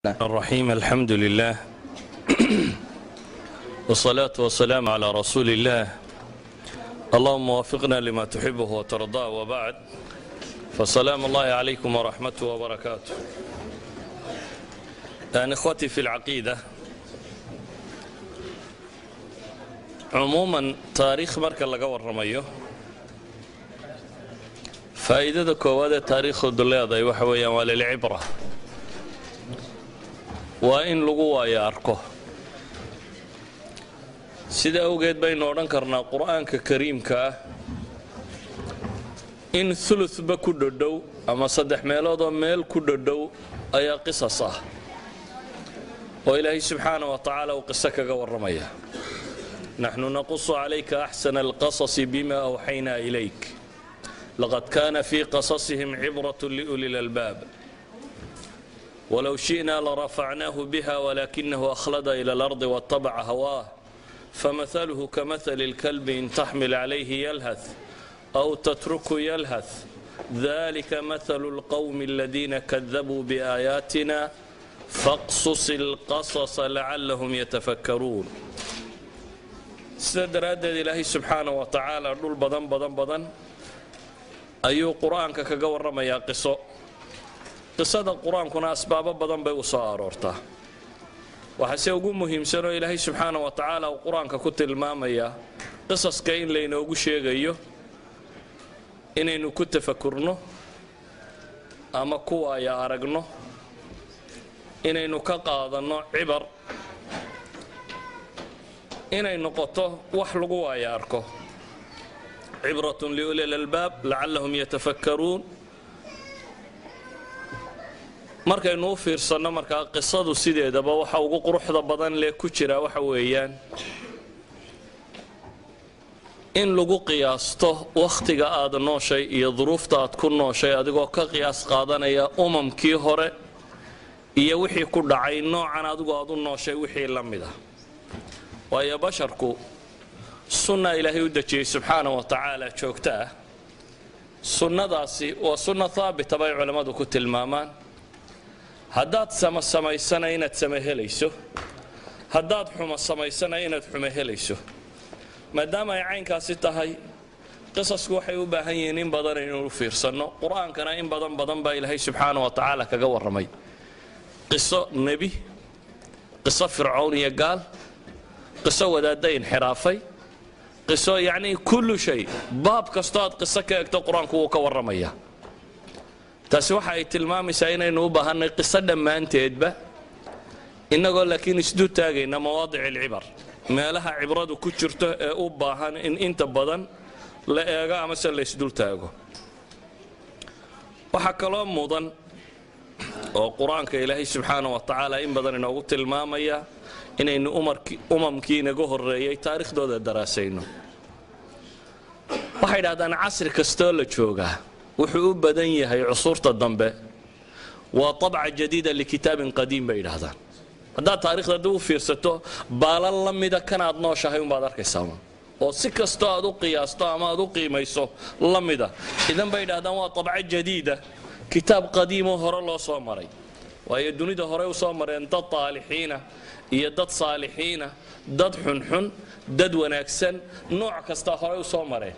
الرحيم الحمد لله والصلاة والسلام على رسول الله اللهم وفقنا لما تحبه وترضاه وبعد فسلام الله عليكم ورحمته وبركاته إخوتي في العقيدة عموما تاريخ marka laga warramayo faa'iidada koowaad ee taariikhdu leedahay waxa weeyaan waa lilcibra waa in lagu waayo arko sida awgeed baynu odhan karnaa qur'aanka kariimka ah in thuluthba ku dhodhow ama saddex meelood oo meel ku dhodhow ayaa qisas ah oo ilaahay subxaanahu wa tacaala uu qiso kaga warramaya naxnu naqusu calayka axsana alqasasi bima awxaynaa ilayk laqad kaana fii qasasihim cibratun liuli lalbaab ولو شئنا لرفعناه بها ولكنه أخلد إلى الأرض واتبع هواه فمثله كمثل الكلب إن تحمل عليه يلهث أو تتركه يلهث ذلك مثل القوم الذين كذبوا بآياتنا فاقصص القصص لعلهم يتفكرون سدراد إلهي سبحانه وتعالى نقول بدن أيو قرآن كقور رمى يا قصو qisada qur-aankuna asbaabo badan bay u soo aroortaa waxaase ugu muhiimsanoo ilaahay subxaanahu wa tacaala uu qur-aanka ku tilmaamaya qisaska in laynoogu sheegayo inaynu ku tafakurno ama ku waaya aragno inaynu ka qaadanno cibar inay noqoto wax lagu waaya arko cibratun liuli lalbaab lacallahum yatafakkaruun markaynu u fiirsanno markaa qisadu sideedaba waxa ugu quruxda badan lee ku jira waxa weeyaan in lagu qiyaasto wakhtiga aad nooshay iyo duruufta aad ku nooshay adigoo ka qiyaas qaadanaya umamkii hore iyo wixii ku dhacay noocan adigu aad u nooshay wixii la mid ah waayo basharku sunna ilaahay u dejiyey subxaanahu wa tacaala joogta ah sunnadaasi waa sunna haabita bay culammadu ku tilmaamaan haddaad samaysana inaad sama helayso haddaad xumo samaysana inaad xumo helayso maadaama ay caynkaasi tahay qisasku waxay u baahan yihiin in badan inaynu u fiirsanno qur-aankana in badan baa ilaahay subxaanahu wa tacaala kaga warramay qiso nebi qiso fircown iyo gaal qiso wadaadda inxiraafay qiso yacnii kullu shay baab kastoo aad qiso ka egto qur-aanku wuu ka warramaya taasi waxa ay tilmaamaysaa inaynu u baahannay qiso dhammaanteedba innagoo laakiin isdul taagayna mawaadic alcibar meelaha cibradu ku jirto ee u baahan in inta badan la eego amase la isdul taago waxaa kaloo mudan oo qur-aanka ilaahay subxaanahu wa tacaala in badan inoogu tilmaamaya inaynu umamkii inaga horreeyey taariikhdooda daraasayno waxay idhahdaan casri kastoo la joogaa wuxuu u badan yahay cusuurta dambe waa طabca jadiida likitaabin qadiim bay yidhaahdaan haddaad taarikhda dib u fiirsato baalan la mida kanaad nooshahay unbaad arkaysaa oo si kastoo aad u qiyaasto ama aad u qiimayso la mida idan bay yidhahdaan waa طabca jadiida kitaab qadiimoo hore loo soo maray waayo dunida horey u soo mareen dad taalixiina iyo dad saalixiina dad xunxun dad wanaagsan nooc kasta horey u soo mareen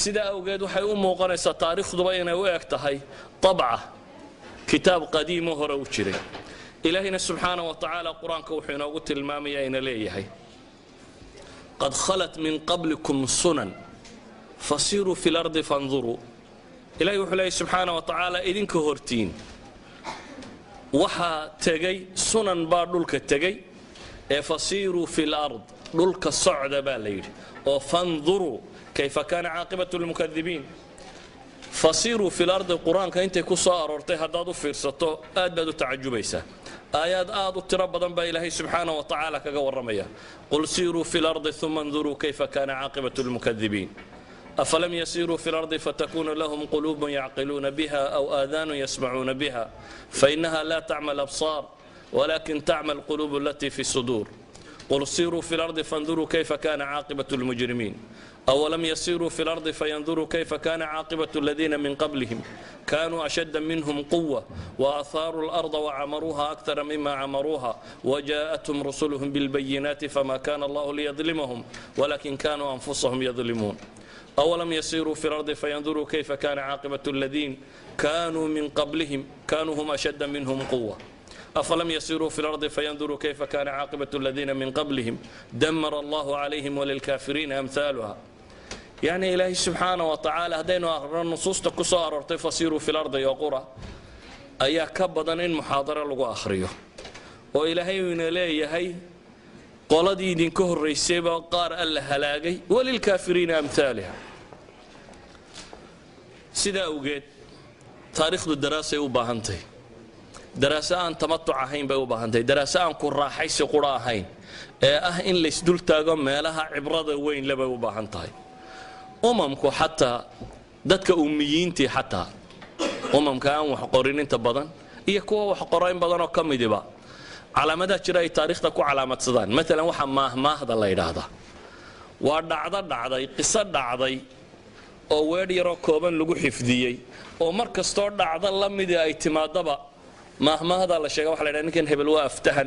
sidaa awgeed waxay u muuqanaysaa taariikhduba inay u eg tahay طabca kitaab qadiimoo hore u jiray ilaahina subxaanahu wa tacaala qur-aanka wuxuu inoogu tilmaamaya ina leeyahay qad khalat min qablikum sunan fasiruu fi lardi fanduruu ilahay wuxuu leeyahy subxaanahu wa tacaala idinka hortiin waxaa tegay sunan baa dhulka tegay ee fasiiruu fi lard dhulka socda baa la yidhi oo fanduruu كيف كان عاقبة المكذبين فصيروا في الأرض القرآن كأنت كسار ورته هدادو فرصته أدبدو تعجبيسا آيات تربضا بإلهي سبحانه وتعالى كجور رمية قل سيروا في الأرض ثم انظروا كيف كان عاقبة المكذبين أفلم يسيروا في الأرض فتكون لهم قلوب يعقلون بها أو آذان يسمعون بها فإنها لا تعمى الأبصار ولكن تعمى القلوب التي في الصدور قل سيروا في الأرض فانظروا كيف كان عاقبة المجرمين أولم يسيروا في الأرض فينظروا كيف كان عاقبة الذين من قبلهم كانوا أشد منهم قوة وأثاروا الأرض وعمروها أكثر مما عمروها وجاءتهم رسلهم بالبينات فما كان الله ليظلمهم ولكن كانوا أنفسهم يظلمون أولم يسيروا في الأرض فينظروا كيف كان عاقبة الذين كانوا من قبلهم كانوا هم أشد منهم قوة أفلم يسيروا في الأرض فينظروا كيف كان عاقبة الذين من قبلهم دمر الله عليهم وللكافرين أمثالها يعني إلهي سبحانه وتعالى هدينا النصوص تكسو أرورتي فسيروا في الأرض يقرأ أيا كبضا إن محاضرة لغو أخريه وإلهي ونالي هي قولدي دين كهر ريسيبا وقار ألا هلاقي وللكافرين أمثالها سيدا أوجد تاريخ الدراسة وباهنتي دراسة أن تمتع هين بوباهنتي دراسة أن كرا حيث قرا هين إن ليسدول تاغم مالها عبرة وين لبوباهنتي أممكو حتى دتك أميينتي حتى كان وحقورين انت بدن إيه كوا وحقورين بدن وكم يدبا على مدى جرى تاريخ تكو علامة صدان مثلا وحا ما هذا الله يراهدا ودعضي قصة دعضي أو ويري ركوبا لجو حفظيي أو مركز طور دعض لمدي اعتماد ما هذا الله شيء وحلا لأنكن هبلوا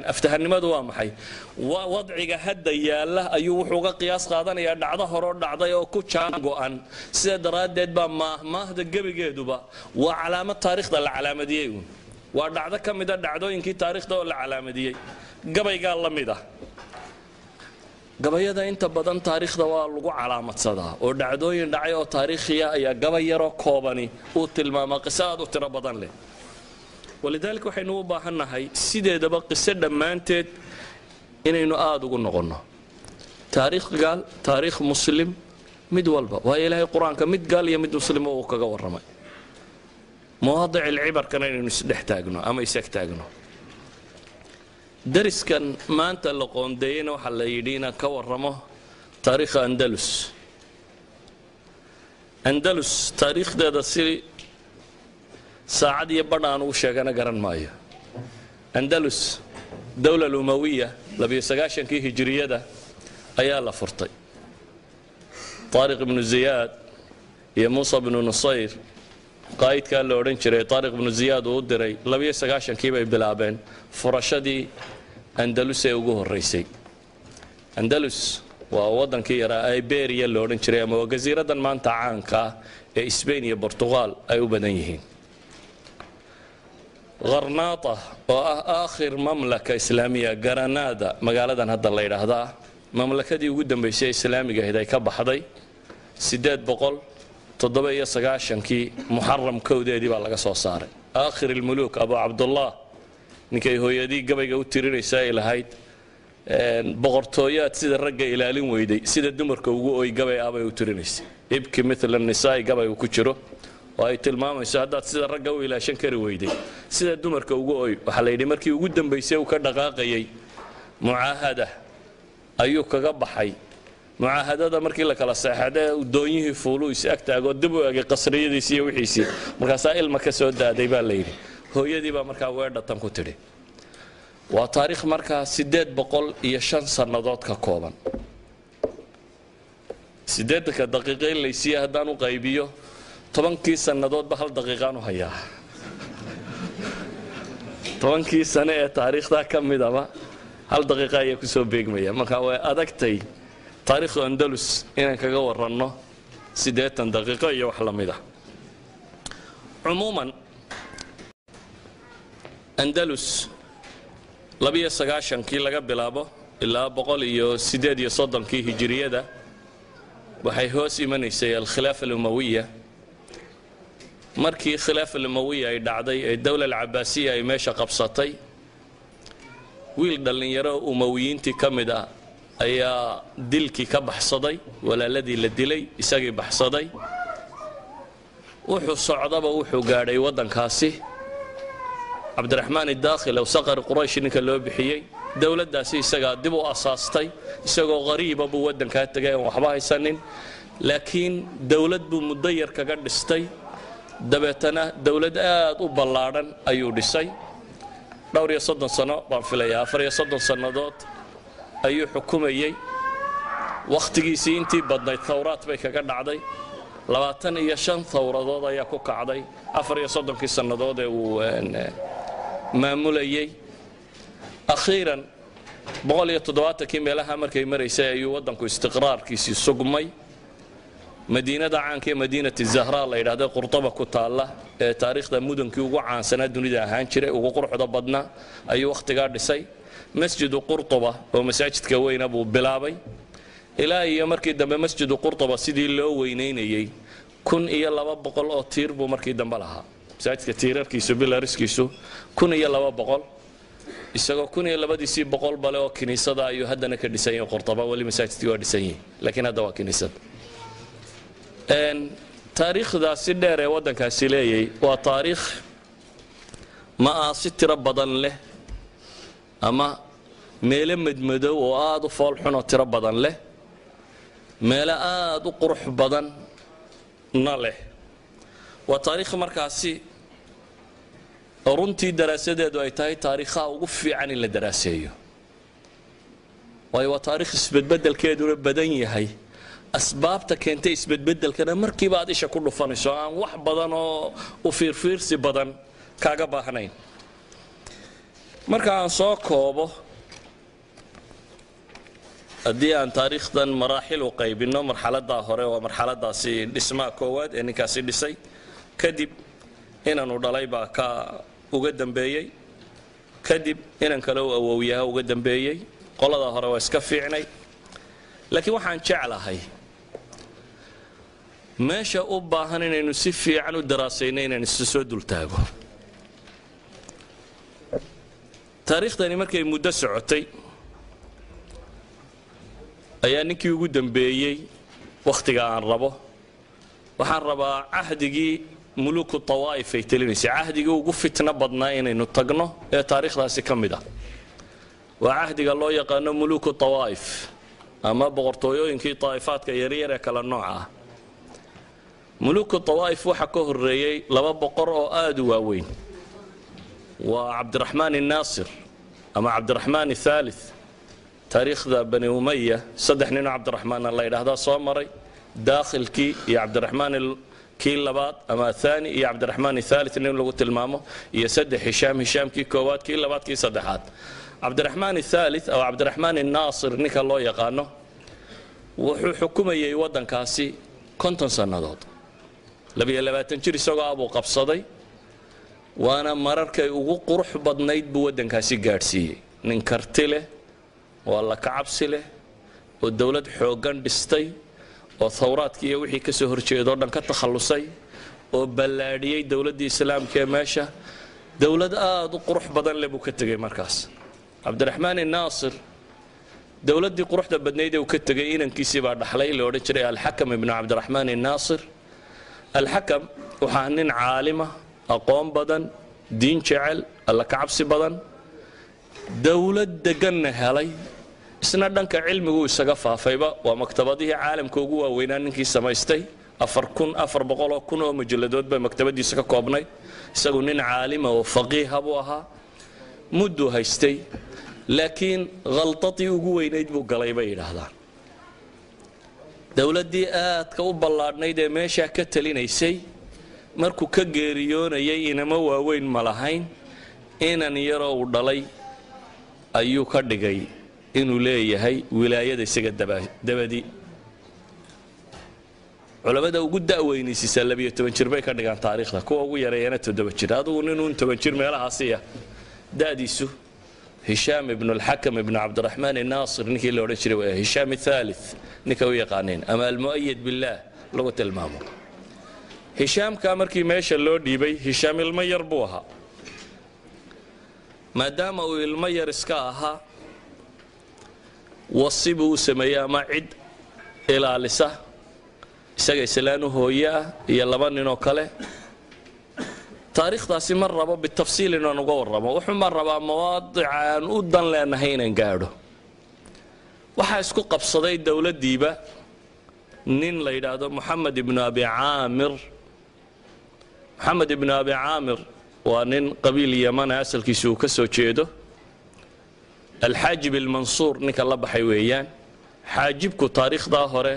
أفتهن ما دوام حي ووضعك هدا يالله أيوه حقوق قياس قادنا يا دعضه هرور دعضه أو كوتشان جوان سيد رادد ما هذا جبي جدوبا وعلامة تاريخ ده العلامة ديون ودعضه كم ده دعضه إنك تاريخ ده ولا علامة دي جبي قال الله ميدا جبي ده أنت بدن تاريخ ده واللجوء علامة صدا ودعضه يندعي تاريخيا يا جبي يرى كوباني وتل ما قصاد وترى بدن له ولذلك waxaynu u baahannahay sideedaba qisad dhammaanteed inaynu aad ugu noqonno taariikh muslim mid walba waa ilaahay quraanka mid gaal iyo mid muslim oo kaga waramay مواضع العبر كان inaynu isdhex taagno ama isag taagno dariskan maanta la qoondeeyna waxa la yidhiina ka waramo taariikhda Andalus taariikhdeeda si ساعد يبرنا وشيء أنا قرن مايا أندلس دولة الأموية لبي سجاشن كي هجرية ده أيالا فرطي طارق بن زياد يا موسى بن نصير قائد كان لورنشري طارق بن زياد ودري لبي سجاشن كي بيبلعبين فرشدي أندلس يوجوه الرئيسي أندلس ووطن كي يرى إيبيريا لورنشري أما وجزيرة ما أنت عنكا إسبانيا برتغال أيو بدنيهين غرناطة وآخر مملكة إسلامية غرناطة مقالة هذا الله يرهدا مملكة دي قدام بشيء إسلامي هذا يكبح هذا سداد بقول تضبي سجاشن كي محرم كودة دي بالله قصة صار آخر الملوك أبو عبد الله نكى هو يدي قبل جو تري رسائل هايد بغرطويات سيد الرجع إلى لين ويدي سيد الدمر كوجو قبل أبو يترينيس يبكي مثل النساء قبل وكشرو وأي تلمام السعادات سيد الرجع إلى شنكر ويدي سيد الدمر كوجو وحليدي مركي وجودن بيسيو كدقاقي معاهدة أيوك كجبحي معاهدة مركي لك على الساحة ودونيه فلوس أكتر قدبوا قصرية دي سيو حيسي مركاسائل مكسود ده بالليل هو يدي بمركا ويرد تنكتري وتاريخ مركا سداد بقول يشان سنوات ككوبان سداد كدقيقين اللي سيها دانو غيبيو طبعا كي سنوات بحال دقيقانو هيا طبعا كي سنة تاريخ ده كم مدama هل دقيقة يكسو بيجمية مركا وأدكتي تاريخ أندلس إن كجا ورنا سداد دقيقة يوحلا مده عموما أندلس لبي سجاشن كي لقى بلابه إلا بقول سداد يصدم كي هجرية ده وحي هو سيمني سي الخلافة الأموية مركي خلافة الأموية يدعدي الدولة العباسية يمشى قبصتي ويل دلني يرى أمويين تكمدا أيا دلكي كبحصدي ولا الذي لدلي يساقي بحصدي وحو صعدة وحو قاري ودن كاسي عبد الرحمن الداخل لو صقر قريش إنك اللي بحيي دولة داسي سجى دبوا أساستي سجى غريب أبو ودن كانت جاي وحباها سنين لكن دولة بمضير كجدستي دبتنا دولة وبلارن أيو دسي دوري صدق سنة بانفليا فري صدق سنوات أيو حكومية wakhtigiisii intii badnayd thawraad bay kaga dhacday 25 thawradood ayaa ku kacday 34 sannadood ee uu maamulayay akhiiran 170 meelaha markay maraysay ayuu wadanku istiqraarkiisii sugmay madiinada caanka ee madiinada zahra la yiraahdo qurtaba ku taala ee taariikhda mudankii ugu caansanaa dunida ahaan jiray ugu quruxda badnaa ayuu waqtigaa dhisay masjidu qurtaba oo masaajidka weyn abuu bilaabay ilaa iyo markii dambe masjidu qurtaba sidii loo weyneynayay 1200 oo tiir buu markii dambe lahaa masaajidka tiirarkiisu bilariskiisu 1200 isagoo 1200 bale oo kiniisada ayuu haddana ka dhisan yahay qurtaba wali masaajidkii waa dhisan yahay laakiin hadda waa kiniisad taariikhdaasi dheer ee wadankaasi leeyay waa taariikh maasi tiro badan leh ama meelo madmadow oo aad u fool xun oo tiro badan leh meelo aad u qurux badan na leh waa taariikh markaasi runtii daraasadeedu ay tahay taariikhaha ugu fiican in la daraaseeyo waayo waa taariikh isbedbedelkeeduna badan yahay asbaabta keentay isbedbedelkana markiiba aad isha ku dhufanayso aan wax badan oo u fiirfiirsi badan kaaga baahnayn marka aan soo koobo haddii aan taariikhdan maraaxil u qaybino marxaladda hore waa marxaladaasi dhismaha koowaad ee ninkaasi dhisay kadib inaanu dhalay baa ka uga dambeeyey kadib inan kale u awowyaha uga dambeeyey qolada hore waa iska fiicnay laakiin waxaan jeclahay meesha u baahan inaynu si fiican u daraasayno inaan isu soo dultaago taariikhdani markay muddo socotay ayaa ninkii ugu dambeeyey wakhtiga aan rabo waxaan rabaa cahdigii muluku tawaa'if ay talinaysay cahdigii ugu fitna badnaa inaynu tagno ee taariikhdaasi ka mid ah waa cahdiga loo yaqaano muluku tawaa'if ama boqortooyooyinkii طائفaadka yaryar ee kala nooca ah muluku tawaa'if waxa ka horeeyay laba boqor oo aad u waaweyn waa cabdiraxmaan الناصر ama cabdiraxmaan الثالث taariikhda bani umayya saddex nin oo cabdiraxmaan la yiraahdaa soo maray daakhilkii iyo cabdiraxmaan kii labaad ama thani iyo cabdiraxmaan الثالث nin lagu tilmaamo iyo saddex hishaamkii koowaad kii labaad kii saddexaad cabdiraxmaan الثالث أو cabdiraxmaan الناصر ninka loo yaqaano wuxuu xukumayay wadankaasi 50 sannadood 22 jir isagoo abuu qabsaday waana mararkay ugu qurux badnayd buu wadankaasi gaadhsiiyey nin karti leh oo la kacabsi leh oo dawlad xoogan dhistay oo thawraadkii iyo wixii ka soo horjeedo dhan ka takhalusay oo ballaadhiyay dawladdii islaamka ee meesha dawlad aad u qurux badan leh buu ka tegay markaas cabdiraxmaan الناصر dawladdii quruxda badnayd ee uu ka tegay inankiisii baa dhaxlay la odhan jiray alxakam ibnu cabdiraxmaan الناصر alxakam waxaa nin caalima aqoon badan diin jecel alla kacabsi badan dawlad deganna helay isna dhanka cilmigu isaga faafayba waa maktabadihii caalamka ugu waaweynaa ninkii samaystay 400,000 oo majalladood bay maktabadiisa ka koobnay isagu nin caalima oo faqiiha buu ahaa muddo haystay laakiin qaltadii ugu weynayd buu galay bay yiraahdaan dawladdii aadka u ballaadhnayd ee meesha ka talinaysay markuu ka geeriyoonayay inama waaweyn ma lahayn inan yaroo uu dhalay ayuu ka dhigay inuu leeyahay wilaayada isaga dabadii culamada ugu da'weynaysiisa 12 jir bay ka dhigaan taariikhda kuwa ugu yareeyana 7 jir adigu nin 7 jir meelahaasiya daadiisu هشام ابن الحكم ابن عبد الرحمن الناصر نكي لو رجل هشام الثالث نكوي قانين أما المؤيد بالله لغة المامور هشام كامركي ماشى اللو ديبي هشام المير بوها ما دام المير اسكاها وصيبه سميا معد إلى لسه سجى سلانه هو يلا بني نوكله taariikhdaasi mar rabo bitafsiil inaan uga warramo wuxuu mar rabaa mawaadic aan u dan leenahay inaan gaadho waxaa isku qabsaday dawladdiiba nin la yidhaahdo moxamed ibnu abi caamir waa nin qabiil yamana asalkiisu uu ka soo jeedo alxaajib almansuur ninka la baxay weeyaan xaajibku taariikhda hore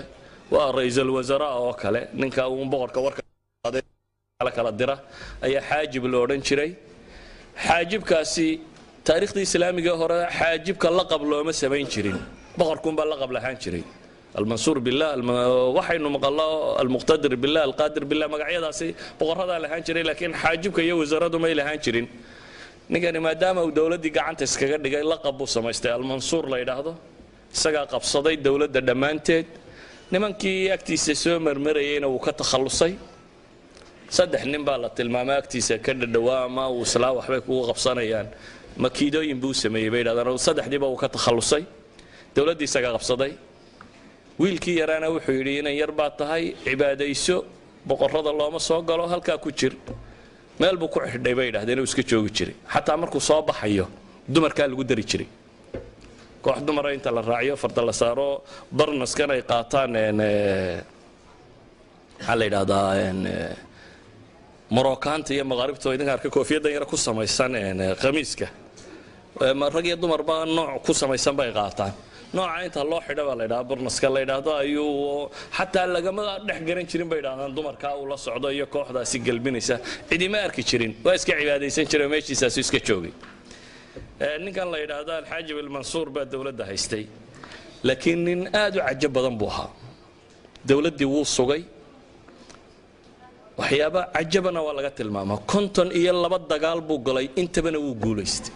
waa ra'iisul wasaaraha oo kale ninka uu boqorka warka kala dira ayaa xaajib loo odhan jiray xaajibkaasi taariikhda islaamiga hore xaajibka laqab looma samayn jirin boqorkun baa laqab lahaan jiray المنصور بالله وحين مقالله المقتدر بالله القادر بالله magacyadaasi boqorada lahaan jiray laakiin xaajibka iyo wasaaraddu ma lahaan jirin nigani maadaama uu dawladii gacanta iskaga dhigay laqab uu samaystay al-Mansuur la yiraahdo isaga qabsaday dawladda dhamaanteed nimankii agtiisa soo marmarayayna uu ka takhalusay saddex nin baa la tilmaamay agtiisa ka dhawaa ma uu islaa waxbay ku qabsanayaan makiidooyin buu sameeyay bay yiraahdaan saddexdiiba uu ka takhalusay dawladii isaga qabsaday wiilkii yaraana wuxuu yidhi inay yar baa tahay cibaadayso boqorrada looma soo galo halkaa ku jir meel buu ku xidhay bay yidhahdeen inuu iska joogi jiray xataa markuu soo baxayo dumarkaa lagu dari jiray koox dumara inta la raaciyo farda la saaro barnaskan ay qaataan maxaa la yidhahdaa marookaanta iyo maqaaribta idinka arka koofiyaddan yara ku samaysan khamiiska rag iyo dumarba nooc ku samaysan bay qaataan nooca inta loo xidho baa la yidhaha barnaska la yidhaahdo ayuu xataa lagama dhex garan jirin bay yidhahdaan dumarkaa uu la socdo iyo kooxdaasi galbinaysa cidima arki jirin waa iska cibaadaysan jiray meeshiisaasu iska joogay ninkan la yidhaahdo alxaajib almansuur baa dawladda haystay laakiin nin aad u cajab badan buu ahaa dawladdii wuu sugay waxyaaba cajabana waa laga tilmaamaa 52 dagaal buu galay intabana wuu guulaystay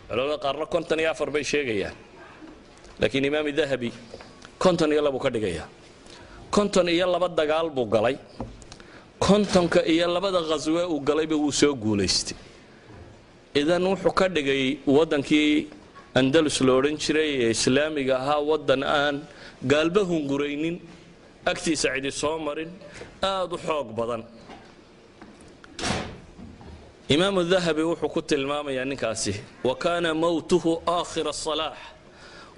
culimada qaarna 54 bay sheegayaan laakiin imaam dahabi 52 buu ka dhigayaa 52 dagaal buu galay 52 qaswe uu galayba wuu soo guulaystay idan wuxuu ka dhigay wadankii andalus loo oran jiray ee islaamiga ahaa wadan aan gaalba hunguraynin agtiisa cidi soo marin aad u xoog badan imaam dahabi wuxuu ku tilmaamayaa ninkaasi wa kana mawtuhu aakhir as-salah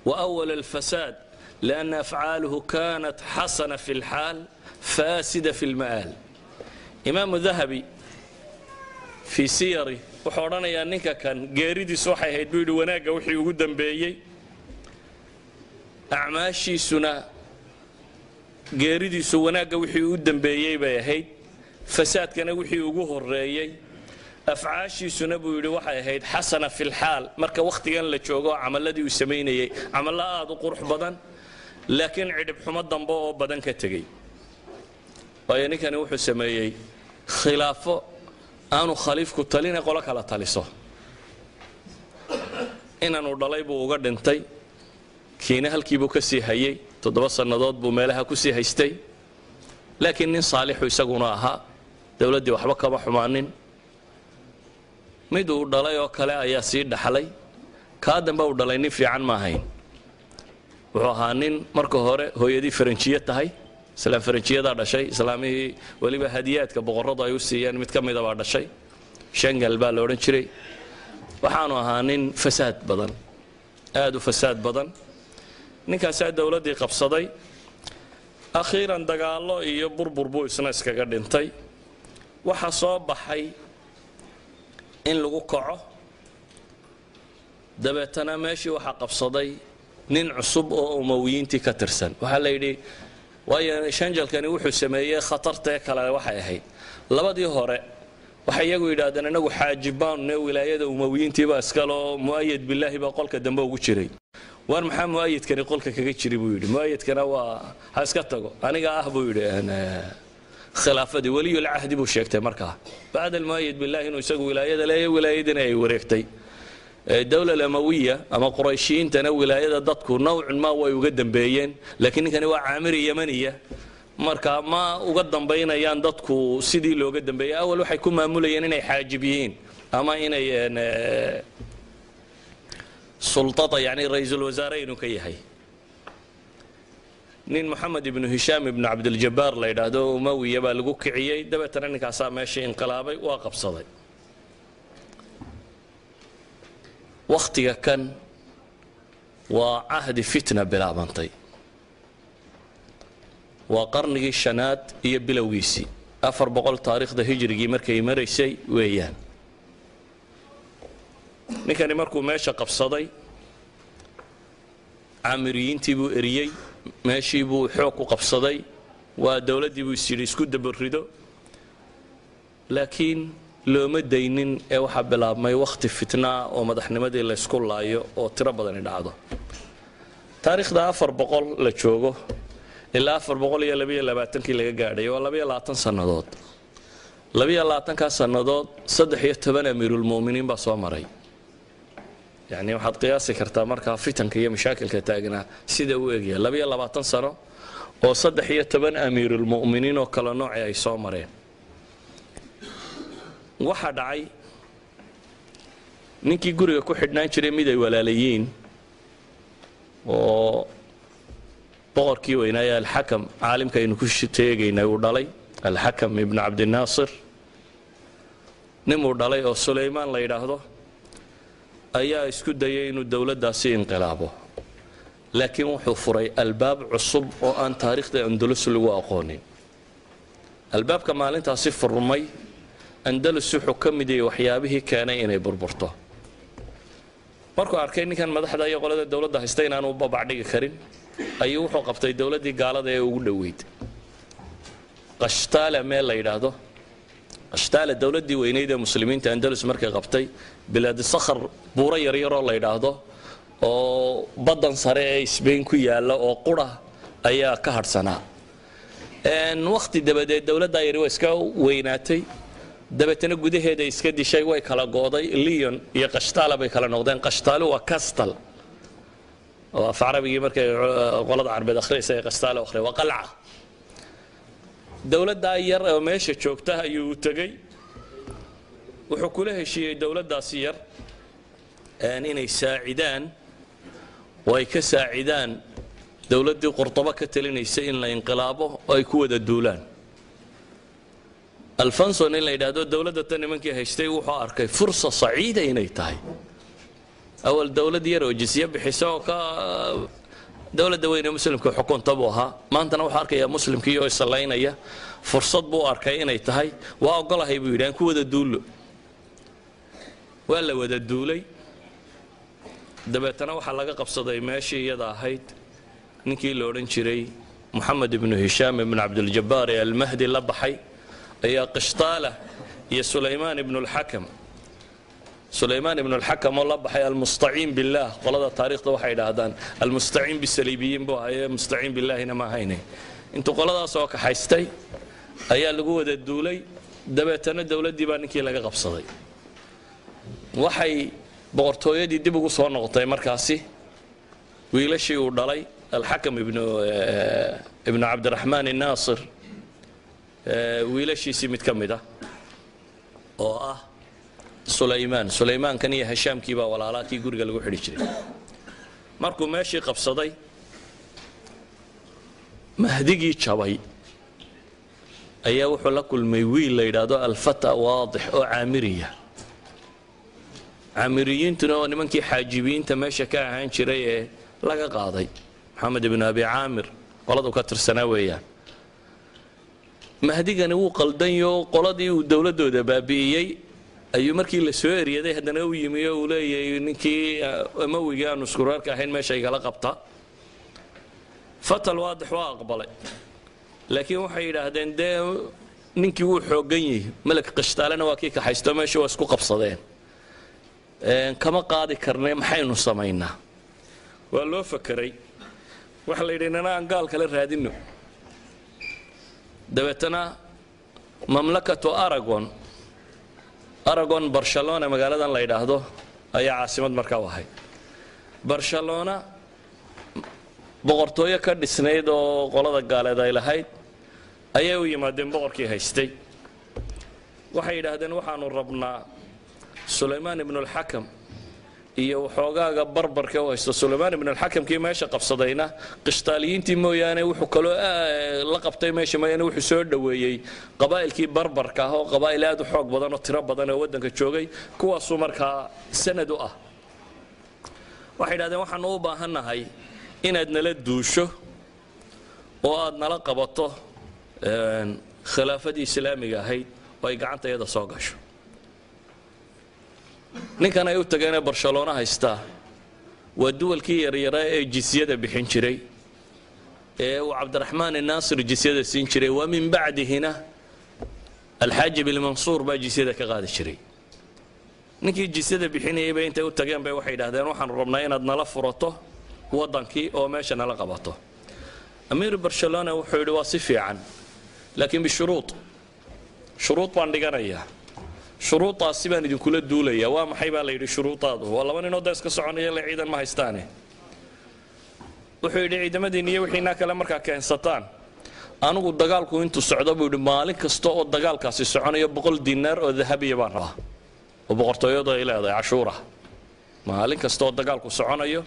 وأول الفساد لأن أفعاله كانت حسنة في الحال فاسدة في المآل إمام الذهبي في سيره وحورنا يا نيكا كان جاريدي صحي هيدويد وناقة وحي وقدم بيي أعماشي سنة جاريدي سو وناقة وحي وقدم بيي بيهيد فساد كان وحي وقوه الرأيي أفعاشي سنبو يدي waxay ahayd xasana fil xaal marka waqtigan la joogo camaladii uu sameeyay camala aad u qurux badan laakiin cidib xumo dambe oo badan ka tagay ayani kan wuxuu sameeyay khilaafo aanu khaliifku talina qolo kala taliso inaanu dhalay buu uga dhintay kiina halkii buu ka sii hayay 7 sanadood buu meelaha ku sii haystay laakiin nin saalixu isaguna ahaa dawladii waxba kama xumaanin mid uu dhalay oo kale ayaa sii dhaxlay ka dambe uu dhalay nin fiican ma ahayn wuxuu ahaa nin marka hore hooyadii faranjiye tahay islaam faranjiyada dhashay islaamii waliba hadiyaadka boqorradu ay u siiyeen mid ka mid ah dhashay shangal baa la oran jiray waxaanu ahaa nin fasaad badan aad u fasaad badan ninkaas dawladii qabsaday akhiiran dagaalo iyo burbur buu isna iskaga dhintay waxa soo baxay in lagu kaco dabeetana meeshii waxa qabsaday nin cusub oo umawiyiintii ka tirsan waxa la yidhi waayo shanjalkani wuxuu sameeyay khatarta kale waxay ahayd labadii hore waxay iyagu yidhaahdeen inagu xaajibaanna wilaayada umawiyiintii baa iskalo muayyad billahi baa qolka dambe ugu jiray war maxaa muayyadkani qolka kaga jiri buu yidhi muayyadkana waa ha iska tago aniga ah buu yidhi khilaafadii waliyul ahdi buu sheegtay markaa baad al-muayyad billahi inuu isagu wilaayada leeyahay wilaayadina ay wareegtay dawla amawiya ama qurayshiintana wilaayada dadku noocan ma way uga dambeeyeen laakiin ninkani waa caamir yamaniya marka ma uga dambeynayaan dadku sidii looga dambeeyay awal waxay ku maamulayeen inay xaajibiyiin ama inay sultada yani ra'iisul wasaarayn ka yahay nin محمد بن هشام بن عبد الجبار la yiraahdo umawiya baa lagu kiciyay dabeetana ninkaas meeshii inqilaabay waa qabsaday waqtiga kan waa ahdi fitna bilaabantay waa qarnigii shanaad iyo bilowgiisii 400 taariikhda hijrigii markay maraysay weeyaan ninkani markuu meesha qabsaday caamiriyiintii buu eriyey meeshii buu xoog ku qabsaday waa dawladdii buu isyidhi isku dabarido laakiin looma daynin ee waxaa bilaabmay wakhti fitnaa oo madaxnimadii la ysku laayo oo tiro badani dhacdo taariikhda 400 la joogo ilaa 422kii laga gaadhay waa 22 sannadood 22 sannadood 13 amiirul mu'miniin baa soo maray yani waxaad qiyaasi kartaa markaa fitanka iyo mashaakilka taagnaa sida uu eegaya 22 sano oo 13 amiirul mu'miniin oo kala nooc ay soo mareen waxa dhacay ninkii guriga ku xidhnaan jiray mid ay walaalayiin oo boqorkii weynaa al-Hakam caalimka aynu ku sheegaynay uu dhalay al-Hakam ibn Abd al-Nasir nimuu dhalay oo Sulaymaan la yiraahdo ayaa isku dayay inuu dawladdaasi inqilaabo laakiin wuxuu furay albaab cusub oo aan taariikhda Andalus lagu aqoonin albaabka maalintaasi furmay Andalus wuxuu ka mid yahay waxyaabihii keenay inay burburto markuu arkay ninkan madaxda iyo qolada dawladda haystay inaan u babacdhigi karin ayuu wuxuu qabtay dawladdii gaalada ee ugu dhaweyd qashtaala meel la yiraahdo qashtaala dawladdii weynayd ee muslimiinta Andalus markay qabtay bilaad sakhar buura yar yar oo la yiraahdo oo badan sare ee Spain ku yaala oo qura ayaa ka harsanaa waqti dabadeed dawladda yar way iska weynaatay dabeetana gudaheeda iska dishay way kala gooday Lyon iyo qashtaala bay kala noqdeen qashtaalo waa castle oo af carabigi markay qolada carbeed akhriisay qashtaalo akhri waa qalca dawladda yar oo meesha joogta ayuu tagay wuxuu kula heshiiyay dawladdaasi yar inay saacidaan way ka saacidaan dawladdii Qurtuba ka talinaysay in la inqilaabo oo ay ku wada duulaan Alfonso in la yiraahdo dawladda tan nimankii haystay wuxuu arkay fursad saciida inay tahay awal dawlad yar oo jisiya bixiso ka dawladda weyn ee muslimka xukunta buu ahaa maantana wuxuu arkayaa muslimkii oo islaynaya fursad buu arkay inay tahay waa ogolahay buu yiraan ku wada duulo waa la wada duulay dabeetana waxa laga qabsaday meeshii iyada ahayd ninkii la oran jiray Muhammad ibn Hisham ibn Abd al-Jabbar al-Mahdi la baxay ayaa qashtaala iyo Sulaymaan ibn al-Hakam سليمان بن الحكم والله بحي المستعين بالله قلده تاريخ waxay yiraahdaan المستعين بالسليبيين buu ahay مستعين بالله ma hayne intuu qoladaas oo ka haystay ayaa lagu wada duulay dabeetana dawladii baa ninkii laga qabsaday waxay boqortooyadii dib ugu soo noqotay markaasi wiilashii uu dhalay الحكم ابن عبد الرحمن الناصر wiilashiisii mid ka mid ah oo ah Sulaymaan kan iyo Hashaamkii baa walaalakii guriga lagu xidhi jiray markuu meeshii qabsaday mahdigii jabay ayaa wuxuu la kulmay wiil la yiraahdo al-Fata waadix oo caamiriya caamiriyiintuna oo nimankii xaajibiinta meesha ka ahaan jiray ee laga qaaday Maxamed ibn Abi Aamir qoladu ka tirsanaa weeyaan mahdigani wuu qaldanyo qoladii uu dawladooda baabi'iyay ayuu markii la soo eriyaday hadana uu yimiyo uu leeyahay ninkii amawiga aanu iskureerka ahayn meesha igala qabta fatal waadix waa aqbalay laakiin waxay yiraahdeen ninkii uu xoogan yahay malak qashtaalana waa kii ka haysto meesha waa isku qabsadeen kama qaadi karnay maxaynu sameeynaa waa loo fakaray waxa la yidhaahdaa aan gaal kale raadino dabeetana mamlakatu Aragon Barcelona magaaladan la yiraahdo ayaa caasimad markaa u ahayd Barcelona boqortooyo ka dhisnayd oo qolada gaaleed ay lahayd ayay u yimaadeen boqorkii haystay waxay yiraahdeen waxaanu rabnaa Sulaymaan ibn al-Hakam iyo waxoogaga barbarka oo haysto Sulaymaan ibn al-Hakam kii meesha qabsadayna qishtaaliyiintii mooyaane wuxuu kale la qabtay meesha mooyaane wuxuu soo dhaweeyay qabaa'ilkii barbarka ah oo qabaa'il aad u xoog badan oo tiro badan oo wadanka joogay kuwaas oo markaa sanad u ah waxay yiraahdeen waxaan u baahanahay inaad nala duusho oo aad nala qabato khilaafadii islaamiga ahayd oo ay gacantayada soo gasho ninkan ay u tageen Barcelona haysta ودول كي يرى جزية بحين شري وعبد الرحمن الناصر جزية سين شري ومن بعد هنا الحاج المنصور با جزية كغاد الشري نكي جزية بحين يبين أنت وتجان بواحد هذا نروح نربنا إن أدنى لفرته وضنكي أو ماشي نلقبته أمير برشلونة وحول وصفي عن لكن بالشروط شروط باندقانية شروط السبان دي كل الدولية وما حيبا لي شروط هذا والله من نودس كسرانية لعيدا ما هيستاني وحول عيد مدينية وحنا كلام مركا كان سطان أنا قد دجالكم أنتوا السعودة بيقول مالك استوى دجال كاس السعودية بقول دينار وذهبية برا وبقرطيوضة إلى هذا عشورة مالك استوى دجالكم السعودية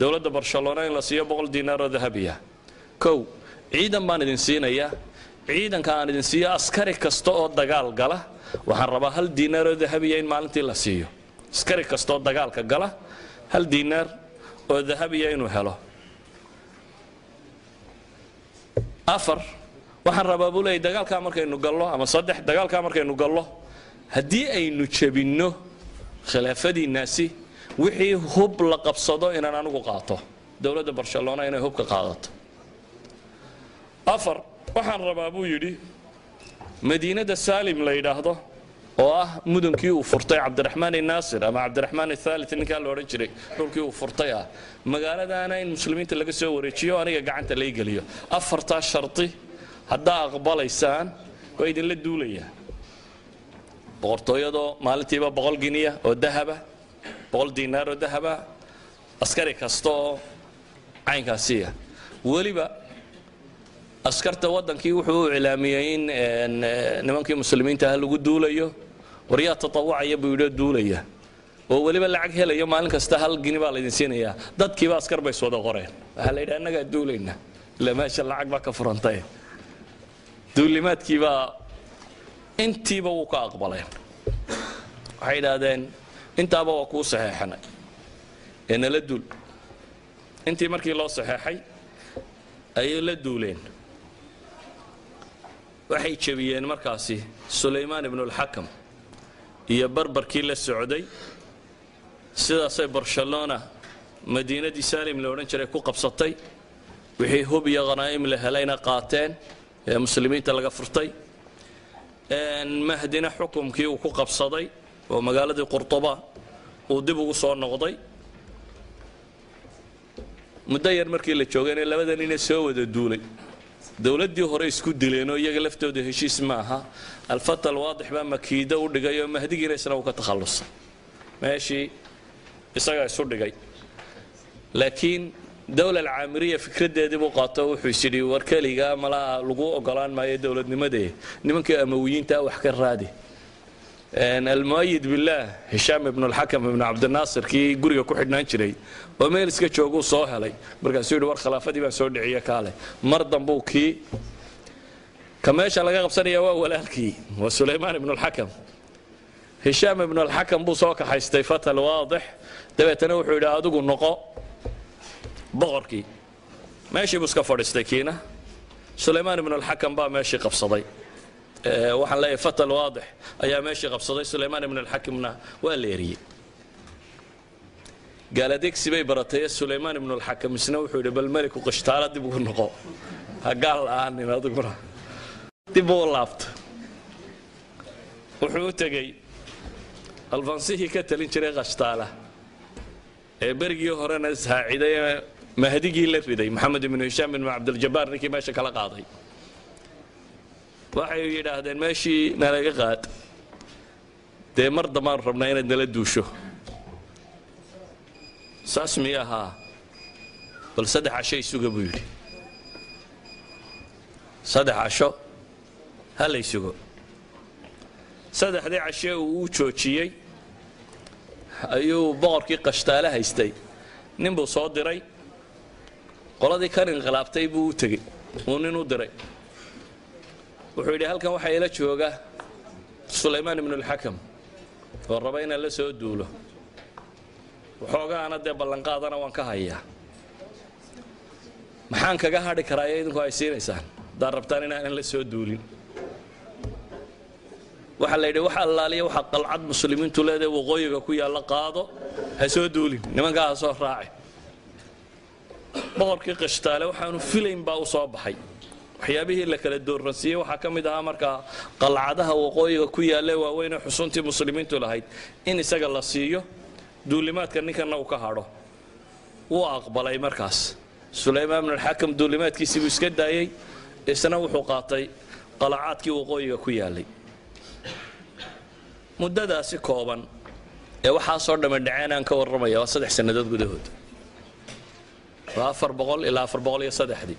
دولة برشلونة إلا سيا بقول دينار وذهبية كو عيدا ما ندنسينا يا عيدا كان ندنسيا عسكري كاستوى دجال قلا وحربها هل دينار وذهبية إن مالنتي لا سيو عسكري كاستوى دجال كقلا هل دينار وذهبية إنه هلا أفر waxaan rabaa buu leeyahay dagaalka markaynu gallo ama saddex dagaalka markaynu gallo hadii aynu jabinno khilaafadii naasi wixii hub la qabsado inaan anigu qaato dawladda Barcelona inay hub ka qaadato afar waxaan rabaa buu yiri madiinada Salim la yiraahdo oo ah mudankii uu furtay Cabdiraxmaan Naasir ama Cabdiraxmaan Thalith ninka la oran jiray dhulkii uu furtay magaaladaana in muslimiinta laga soo wareejiyo aniga gacanta la igaliyo afarta sharti hadda aqbalaysaan way idin la duulaya boqortooyada maalintiiba 100 giniya oo dahaba 100 diinaar oo dahaba askari kasto caynkaasiya waliba askarta wadankii wuxuu ilaamiyay in nimankii muslimiinta ah lagu duulayo wariyaa tatawucaya buu yidhi duulaya oo waliba lacag helayo maalin kasta hal gini baa la idin siinaya dadkiiba askar bay soo qoreen waxa la yidhaahdaa anaga duulayna la meesha lacag baa ka furantay duulimaadkiiba intiiba uu ka aqbaleen waxay yidhaahdeen intaaba waa kuu saxeexanay ee la duul intii markii loo saxeexay ayay la duuleen waxay jabiyeen markaasi Sulaymaan ibn al-Hakam iyo barbarkii la socday sidaasay Barcelona madiinadii Salim la oran jiray ku qabsatay wixii hub iyo qanaa'im la helayna qaateen ee muslimiinta laga furtay mahdina xukumkii uu ku qabsaday oo magaaladii Qurtuba uu dib ugu soo noqday muddo yar markii la joogay labadan inay soo wada duulay dawladdii hore isku dileen oo iyaga laftooda heshiis ma aha al-Fath al-Waadix baa makiida u dhigay oo mahdigiina isna uu ka takhalusay meeshii isaga isu dhigay laakiin dawla al-Aamiriya fikradeedii buu qaatay wuxuu yiri warkaliga mala lagu ogolaan maayo dawladnimadee nimankii amawiyiinta wax ka raadi المؤيد بالله هشام بن الحكم بن عبد الناصر كي غوريga ku xidhnaan jiray oo meel iska joogo soo helay markaas uu war khilaafadii baa soo dhiciya kaale mar dambu ki kameesha laga qabsanaya waa walaalkii waa Sulaymaan ibn al-Hakam هشام ibn al-Hakam buu soo ka haystay Fath al-Waadix dabeetana wuxuu yiraahdaa adigu noqo boqorkii meeshii buu iska fadhiistay kiina Sulaymaan ibn al-Hakam baa meeshii qabsaday waxaan leeyahay Fath al-Waadix ayaa meeshii qabsaday Sulaymaan ibn al-Hakimna waa la yeeriyay gaaladeeg sibay baratay Sulaymaan ibn al-Hakam isna wuxuu yiri bal malik qishtaala dib ugu noqo hagaal aan in adigu dib u laabto wuxuu tagay alfansihi ka talin jiray qishtaala ee berigii horena saaciday mahdigii la riday Maxamed ibn Hisham ibn Abd al-Jabbar ninkii meesha kala qaaday waxay yiraahdeen meeshii nalaga qaad de mar damaan rabnaa inaad nala duusho saasmiyaha bal saddex cashay suga buu yiri saddex casho hal ay sugo saddexdii cashay uu joojiyay ayuu boqorkii qashtaala haystay nin buu soo diray qoladii kan inqilaabtay buu u tagay uu nin u diray wuxuu yiri halkan waxa ila jooga Sulaymaan ibn al-Hakam oo raba in la soo duulo waxoogaana de ballan qaadana waan ka hayaa maxaan kaga hadhi karaa idinku ay siinaysan dad rabtaan inaan la soo duulin waxa la yiri waxa allaaliya waxa qalcad muslimiintu leedahay waqooyiga ku yaala qaado ha soo duulin nimankaa ha soo raacin boqorkii qashtaale waxaanu filayn baa u soo baxay waxyaabihii la kala dooransiiyey waxaa ka mid ahaa markaa qalcadaha waqooyiga ku yaalla waaweyn ee xusuntii muslimiintu lahayd in isaga la siiyo duulimaadka ninkanna uu ka hadho wuu aqbalay markaas sulaymaan ibn alxakam duulimaadkiisii buu iska daayey isna wuxuu qaatay qalcaadkii waqooyiga ku yaallay muddadaasi kooban ee waxaasoo dhamme dhaceen aan ka warramaya waa 3 sannadood gudahood waa 400 ilaa 403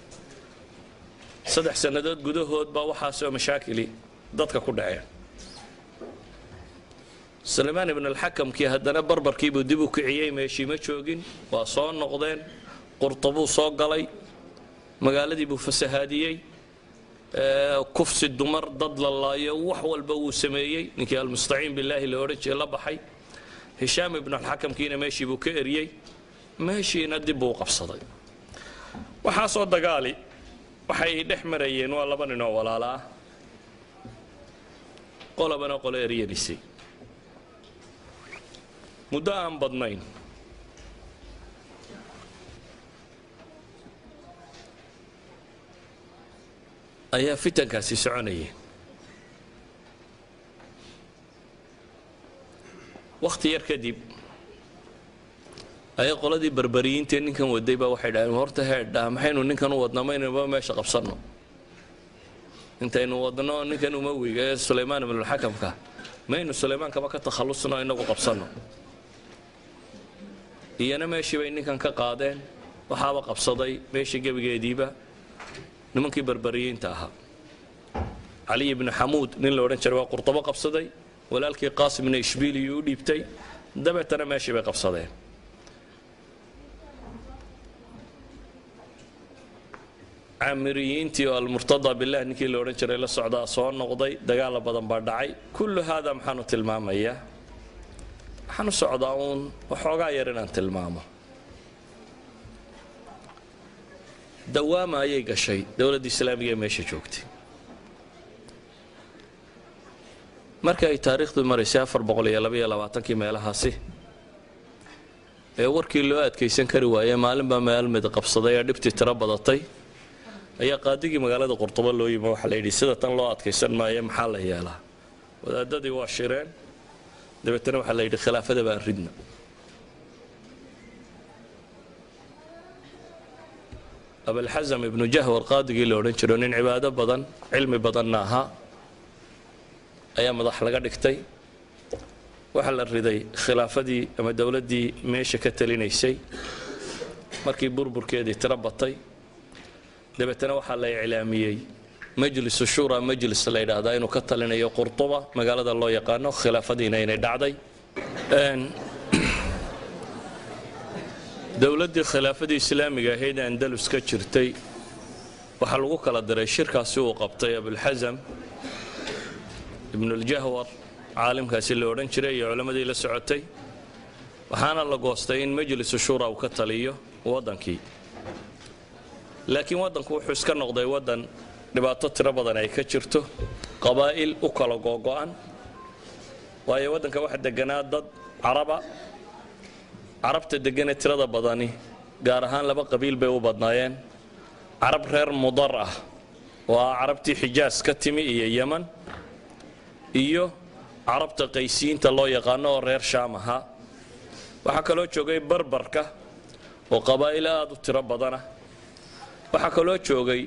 3 sannadood gudahood baa waxaasoo mashaakili dadka ku dhaceen sulaymaan ibn alxakamkii haddana barbarkiibuu dib u kiciyey meeshii ma joogin waa soo noqdeen qurtabuu soo galay magaaladii buu fasahaadiyey kufsi dumar dad la laayo wax walba wuu sameeyey ninkii almustaciin billaahi la odhan jiray la baxay hishaam ibn alxakamkiina meeshii buu ka eriyey meeshiina dib buu qabsaday waxaasoo dagaali waxay dhex marayeen waa 2 nin oo walaala ah qolabana qolo eryanisay muddo aan badnayn ayaa fitankaasi soconayeen waqti yar kadib ayay qoladii barbariyiintii ninkan waday baa waxay dhaaheen horta heedhaa maxaynu ninkan u wadnaa maynaba meesha qabsanno intaynu wadno ninkan umawiga ee sulaymaan ibn alxakamka maynu sulaymaankaba ka takhallusno inagu qabsanno iyana meeshii bay ninkan ka qaadeen waxaaba qabsaday meeshii gebigeediiba nimankii barbariyiinta ahaa cali ibn xamuud nin la odhan jiray waa qurtabo qabsaday walaalkii qaasim ibn ishbiiliyuu u dhiibtay dabeetana meeshii bay qabsadeen caamiriyiintii oo almurtada billah ninkii la odhan jiray la socdaa soo noqday dagaal badan baa dhacay kullu hada maxaanu tilmaamayaa waxaanu socdaa uun waxoogaa yar inaan tilmaamo dawaama ayay gashay dowladda islaamiga ee meesha joogtay marka ay taariikhdu maraysay 422 meelahaasi ee warkii loo adkaysan kari waayay maalinba meel mid qabsaday ee dhibtii tiro badatay ayaa qaadigii magaalada qurtuba loo yimi waxa la yidhi sida tan loo adkaysan maayo maxaa la yeelaa wadaadadii waa shireen dabeetana waxa la yidhi khilaafada baan ridna abulxasam ibnu jahwar qaadigii la odhan jiro nin cibaado badan cilmi badanna ahaa ayaa madax laga dhigtay waxaa la riday khilaafadii ama dowladdii meesha ka talinaysay markii burburkeedii tiro batay dabeetana waxaa la iclaamiyey majlis shura majlis la yidhaahdaa inuu ka talinayo qurtuba magaalada loo yaqaano khilaafadiina inay dhacday dowladdii khilaafadii islaamiga ahayd ee andalus ka jirtay waxaa lagu kala diray shirkaasi uu qabtay abulxasam ibnuljahwar caalimkaasi la odhan jiray iyo culammadii la socotay waxaana la goostay in majlisu shura uu ka taliyo waddankii laakiin waddanku wuxuu iska noqday waddan dhibaato tiro badan ay ka jirto qabaa'il u kala googo'an waayo waddanka waxa deganaa dad carabta deganee tirada badani gaar ahaan 2 qabiil bay u badnaayeen carab reer mudar ah oo ah carabtii xijaas ka timi iyo yeman iyo carabta qaysiyiinta loo yaqaano oo reer shaam ahaa waxaa kaloo joogay barbarka oo qabaa'il aad u tiro badana waxaa kaloo joogay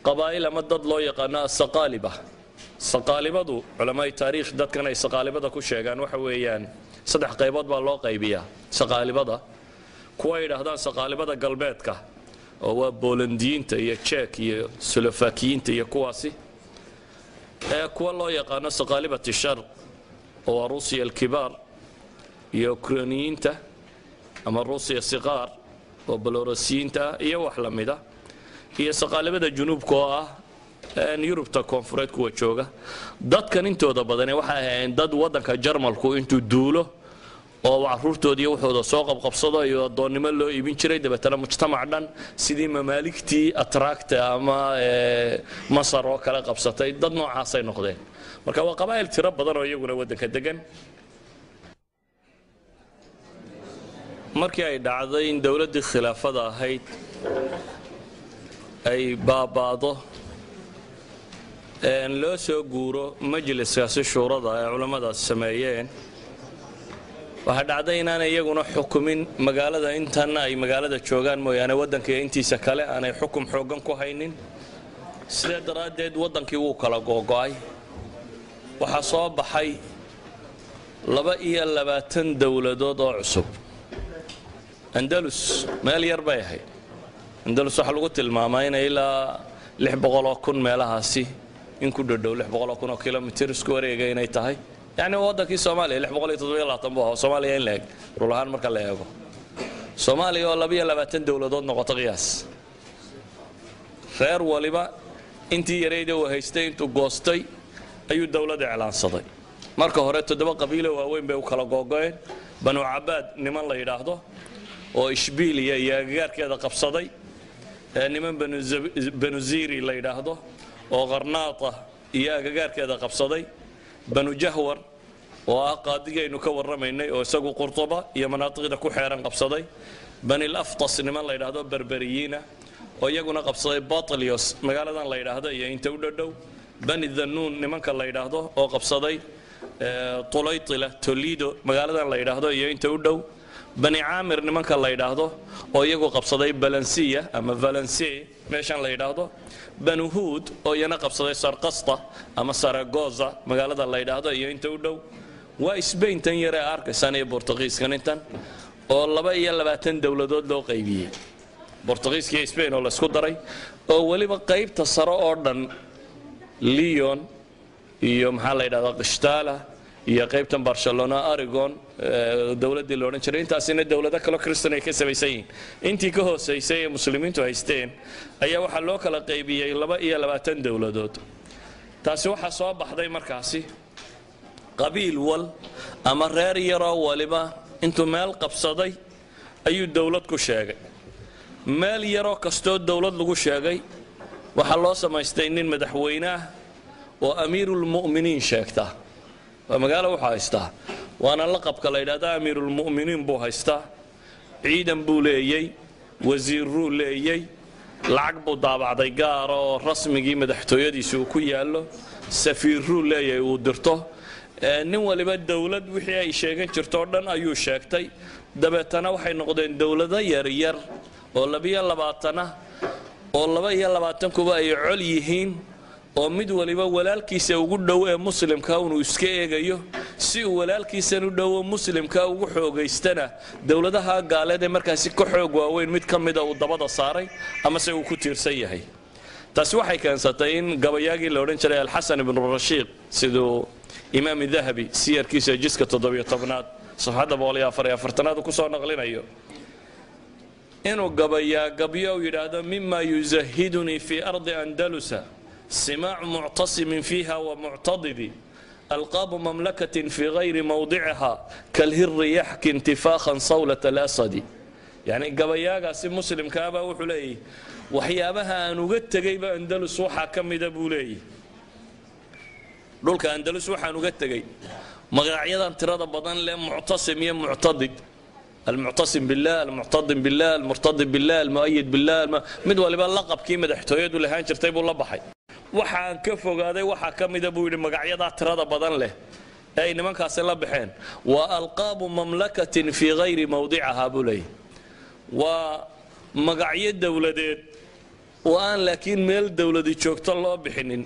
qabaa'il ama dad loo yaqaano asaqaaliba saqaalibadu culamada taariikh dadkan ay saqaalibada ku sheegaan waxa weeyaan 3 qaybood baa loo qaybiyaa saqaalibada kuwa yidhaahdaan saqaalibada galbeedka oo waa boolandiyiinta iyo jeek iyo slovakiyiinta iyo kuwaasi kuwa loo yaqaano saqaalibati shar oo waa ruusiya alkibaar iyo ukrainiyiinta ama ruusiya siqaar oo balorasiyiinta iyo wax la mida iyo saqaalibada junuubka oo ah yurubta koonfureed kuwa jooga dadkan intooda badane waxay ahaayeen dad waddanka jarmalku intuu duulo oo caruurtoodii wuxuuda soo qabqabsado iyo adoonnimo loo iibin jiray dabeetana mujtamac dhan sidii mamaaligtii atraakta ama masar oo kale qabsatay dad noocaasay noqdeen marka waa qabaa'il tiro badan oo iyaguna waddanka degan markii ay dhacday in dowladdii khilaafada ahayd ay baabaado loo soo guuro majliskaasi shuurada ee culimmadaas sameeyeen waxaa dhacday inaanay iyaguna xukumin magaalada intanna ay magaalada joogaan mooyaane waddanka intiisa kale aanay xukum xoogan ku haynin sidaa daraaddeed waddankii wuu kala googo'ay waxaa soo baxay 22 dowladood oo cusub andalus meel yar bay ahayd andalus waxaa lagu tilmaamaa inay ilaa 600,000 meelahaasi in ku dhadhow 600,000 oo kilomitir isku wareega inay tahay يعني waddankii Soomaaliya 627 buu ahaa Soomaaliya in leeg rulahan marka la eego Soomaaliya oo 22 dawladood noqoto qiyaas reer waliba intii yareeyay uu haystay intuu goostay ayuu dawladda iclaansaday marka hore 7 qabiilo waaweyn bay u kala googeen Banu Abaad niman la yiraahdo oo Ishbiiliya iyo gaarkeeda qabsaday niman Banu Ziri la yiraahdo oo Qarnaata iyo gaarkeeda qabsaday بنو جهور وقاضي إنه كور رميني وسقوا قرطبة يا مناطق ده كحيران قبصدي بني الأفطس نمان الله يرهده بربريين ويجونا قبصدي باطليوس مقالة الله يرهده ينتو دو بني الذنون نمان كالله يرهده أو قبصدي طليطلة توليدو مقالة الله يرهده ينتو دو بني عامر نمان كالله يرهده ويجو قبصدي بلنسية أما فالنسي ماشان الله يرهده بنو هود oo yana qabsaday Sarqasta ama Saragoza magaalada la yiraahdo iyo inta u dhow waa Spain tan yare arkaysan ee Portugiiskan intan oo 22 dawladood loo qaybiyay Portugiiska iyo Spain oo la isku daray oo waliba qaybta sare oo dhan Lyon iyo maxaa la yiraahdaa Qishtaala iyo qaybtan Barcelona Aragon dawladii loo oran jiray intaasina dawlado kale Kristaan ay ka sameeyeen intii ka hooseysay ee muslimiintu haysteen ayaa waxa loo kala qaybiyay 22 dawladood taasi waxa soo baxday markaasi qabiil wal ama reer yaro waliba intuu meel qabsaday ayuu dawlad ku sheegay meel yaro kasto dawlad lagu sheegay waxa loo samaystay nin madaxweynaha oo amiirul mu'miniin sheegta ومقالة وحايستا وانا لقب كلا إذا أمير المؤمنين بو هايستا عيدا بو ليي وزير رو ليي لعقبو ضابع ديقارو رسمي قيمة دحتو يدي سوكو يالو سفير رو ليي ودرتو نوى اللي بد دولة وحي اي شيغان جرتوردن ايو شاكتاي دبتنا وحي نقدين دولة يرير ولا بيا لباتنا ولا بيا لباتن كوبا اي عليهين oo mid waliba walaalkiisa ugu dhow ee muslimka uu iska eegayo si uu walaalkiisa u dhow muslimka ugu xoogaystana dawladaha gaaleed markaasi ka xoog waaweyn mid kamid ah uu dabada saaray ama se uu ku tiirsan yahay taasi waxay keensatay in gabayaagii la oran jiray al-Hasan ibn Rashiid sidoo imaam Dhahabi siyarkiisa jiska 17aad safxada 144aad ku soo naqlinayo inuu gabayo yiraahdo mimma yuzahiduni fi ardi andalusa سماع معتصم فيها ومعتضد ألقاب مملكة في غير موضعها كالهر يحكي انتفاخا صولة الأسد يعني قبياغا سي مسلم كابا وحلي وحيابها نغت جيب أندلس وحا كم دبولي دولك أندلس وحا نغت جيب مغاعيدا انترادا بدن لمعتصم يا معتضد المعتصم بالله المعتضم بالله المرتضب بالله المؤيد بالله مدولي باللقب كيما دحتويد ولا هانشر تيبو لبحي waxaan ka fogaaday waxa kamida buu yiri magacyada tirada badan leh ay nimankaas la bixeen wa alqabu mamlakatin fi ghayri mawdi'aha bulay wa magacyo dawladeed oo aan laakiin meel dawladi joogto loo bixinin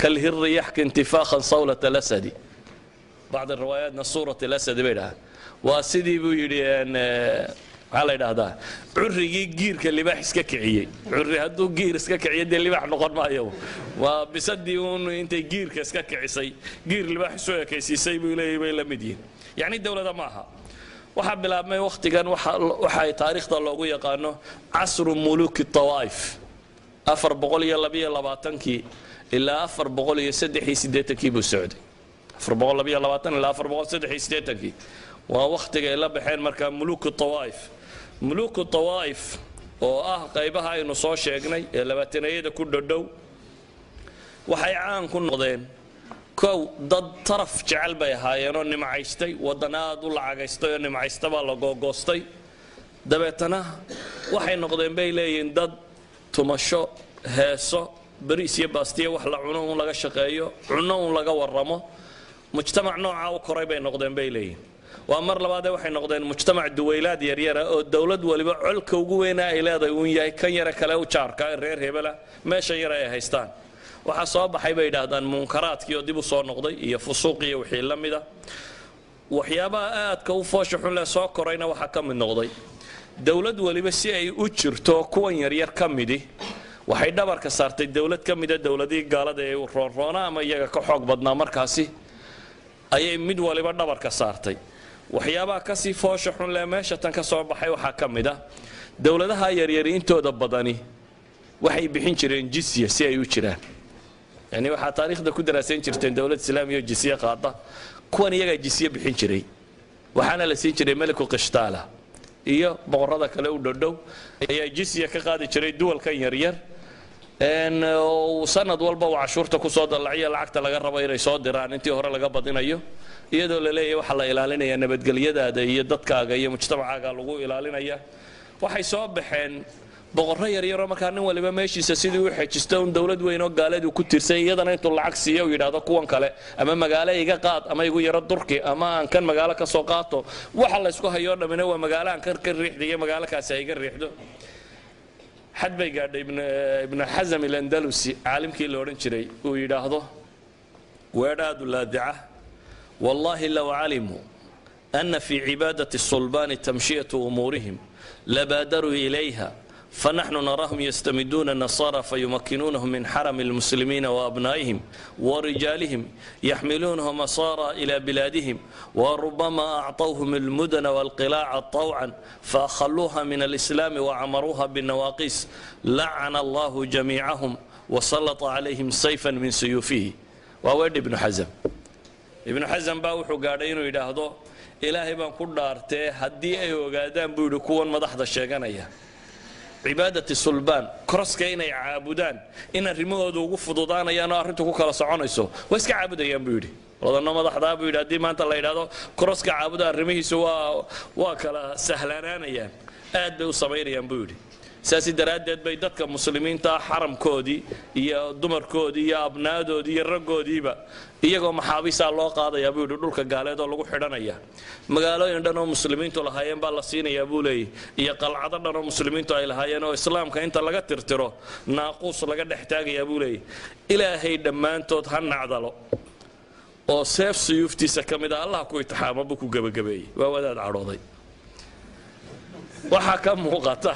kalhir yahki intifakhan sawlat al-asad بعض الروايات سورة الأسد بينها وسيدي بو يري على هذا عري جير كاللي بحس ككعية عري هدو جير سككعية دي اللي بح نقر ما يوم وبصدقون انت جير كسككعيسي جير اللي بحس شوية كيسي بيلا مدين يعني الدولة ده معها وحب لما وقت كان وحي تاريخ الله يقانو عصر ملوك الطوائف أفر بقول يلا بيا لباتنكي إلا أفر بقول يسدحي سديتكي بالسعودي أفر بقول بيا لباتن إلا أفر بقول سدحي سديتكي ووقت إلا بحين مركان ملوك الطوائف ملوك الطوائف oo qaybaha aynu soo sheegnay ee labaatanayada ku dhadhow waxay caan ku noqdeen kow dad taraf jecel bay ahaayeenoo nimcaystay wadanaad u lacagaystay oo nimcaysta baa la googoostay dabeetana waxay noqdeen bay leeyihiin dad tumasho heeso bariis iyo baastiya wax la cuno laga shaqeeyo cuno laga waramo mujtamac nooca u koray bay noqdeen bay leeyihiin waa mar labaad waxay noqdeen mujtamac duwaylaad yaryar oo dawlad waliba colka ugu weyn ay leedahay uu yahay kan yara kale u jaarka reer hebela meesha yar ay haystaan waxa soo baxay bay yiraahdaan munkaraadkii oo dib u soo noqday iyo fusuuq iyo wixii la mid ah waxyaabaha aadka u foosho xun la soo korayna waxa ka mid noqday dawlad waliba si ay u jirto kuwan yaryar ka midi waxay dhabarka saartay dawlad ka mid ah dawladii gaalada ee roona ama iyaga ka xoog badnaa markaasi ayay mid waliba dhabarka saartay waxyaabaha ka sii foosho xun la meesha tan ka soo baxay waxa ka mid ah dawladaha yaryar intooda badani waxay bixin jireen jizya si ay u jiraan yani waxa taariikhda ku daraasayn jirteen dawlad islaamiga jizya qaada kuwan iyaga jizya bixin jiray waxaana la siin jiray maliku qishtaala iyo boqorada kale u dhodhow ayaa jizya ka qaadi jiray duwalkan yaryar sanad walba uu cashuurta ku soo dalaciyo lacagta laga rabo inay soo diraan intii hore laga badinayo iyadoo la leeyahay waxa la ilaalinaya nabadgelyadaada iyo dadkaaga iyo mujtamacaaga lagu ilaalinaya waxay soo baxeen boqorro yaryar oo markaa nin waliba meeshiisa sidii u xejisto un dawlad weyn oo gaaleedu ku tirsan iyadana intuu lacag siiyo uu yidhaahdo kuwan kale ama magaalo iga qaad ama igu yaro durki ama aan kan magaalo ka soo qaato waxa la isku hayo dhamina waa magaalo aan ka riixdo iyo magaalo kaasi ay iga riixdo حد بيقعد ابن حزم الأندلسي عالم كي لورن شري ويراهضه ويراد اللاذعة والله لو علموا أن في عبادة الصلبان تمشية أمورهم لبادروا إليها فنحن نراهم يستمدون النصارى فيمكنونهم من حرم المسلمين وأبنائهم ورجالهم يحملونهم نصارى إلى بلادهم وربما أعطوهم المدن والقلاع طوعا فأخلوها من الإسلام وعمروها بالنواقيس لعن الله جميعهم وسلط عليهم سيفا من سيوفه وأود ابن حزم ابن حزم باوحو قاعدين ويداهدو إلهي بان كل دارته هدي أيو قادان بيدو كون مدحض الشيغانية عبادة الصلبان كروس كاين يعبدان إن الرمود وقفضودان يانا أرنتو كوكالا سعونيسو ويسكا عبدا ينبيدي وضعنا ما ضحضا بيدا دي ما انت الله يدادو كروس كعبدا رميسو واكلا سهلانان يان آد بيو صمير ينبيدي ساسي درادد بي دادك مسلمين تا حرم كودي يا دمر كودي يا أبنادو دي يا رقودي با iyagoo maxaabiisa loo qaadaya buu dhulka gaaleed oo lagu xidhanaya magaalooyin dhan oo muslimiintu lahaayeen baa la siinaya buu leeyahay iyo qalcado dhan oo muslimiintu ay lahaayeen oo islaamka inta laga tirtiro naaqus laga dhex taagaya buu leeyahay ilaahay dhammaantood ha nacdalo oo seef suyuftiisa kamid ah Allah ku itixaamo buu ku gabagabeeyay waa wadaad cadhooday waxa ka muuqata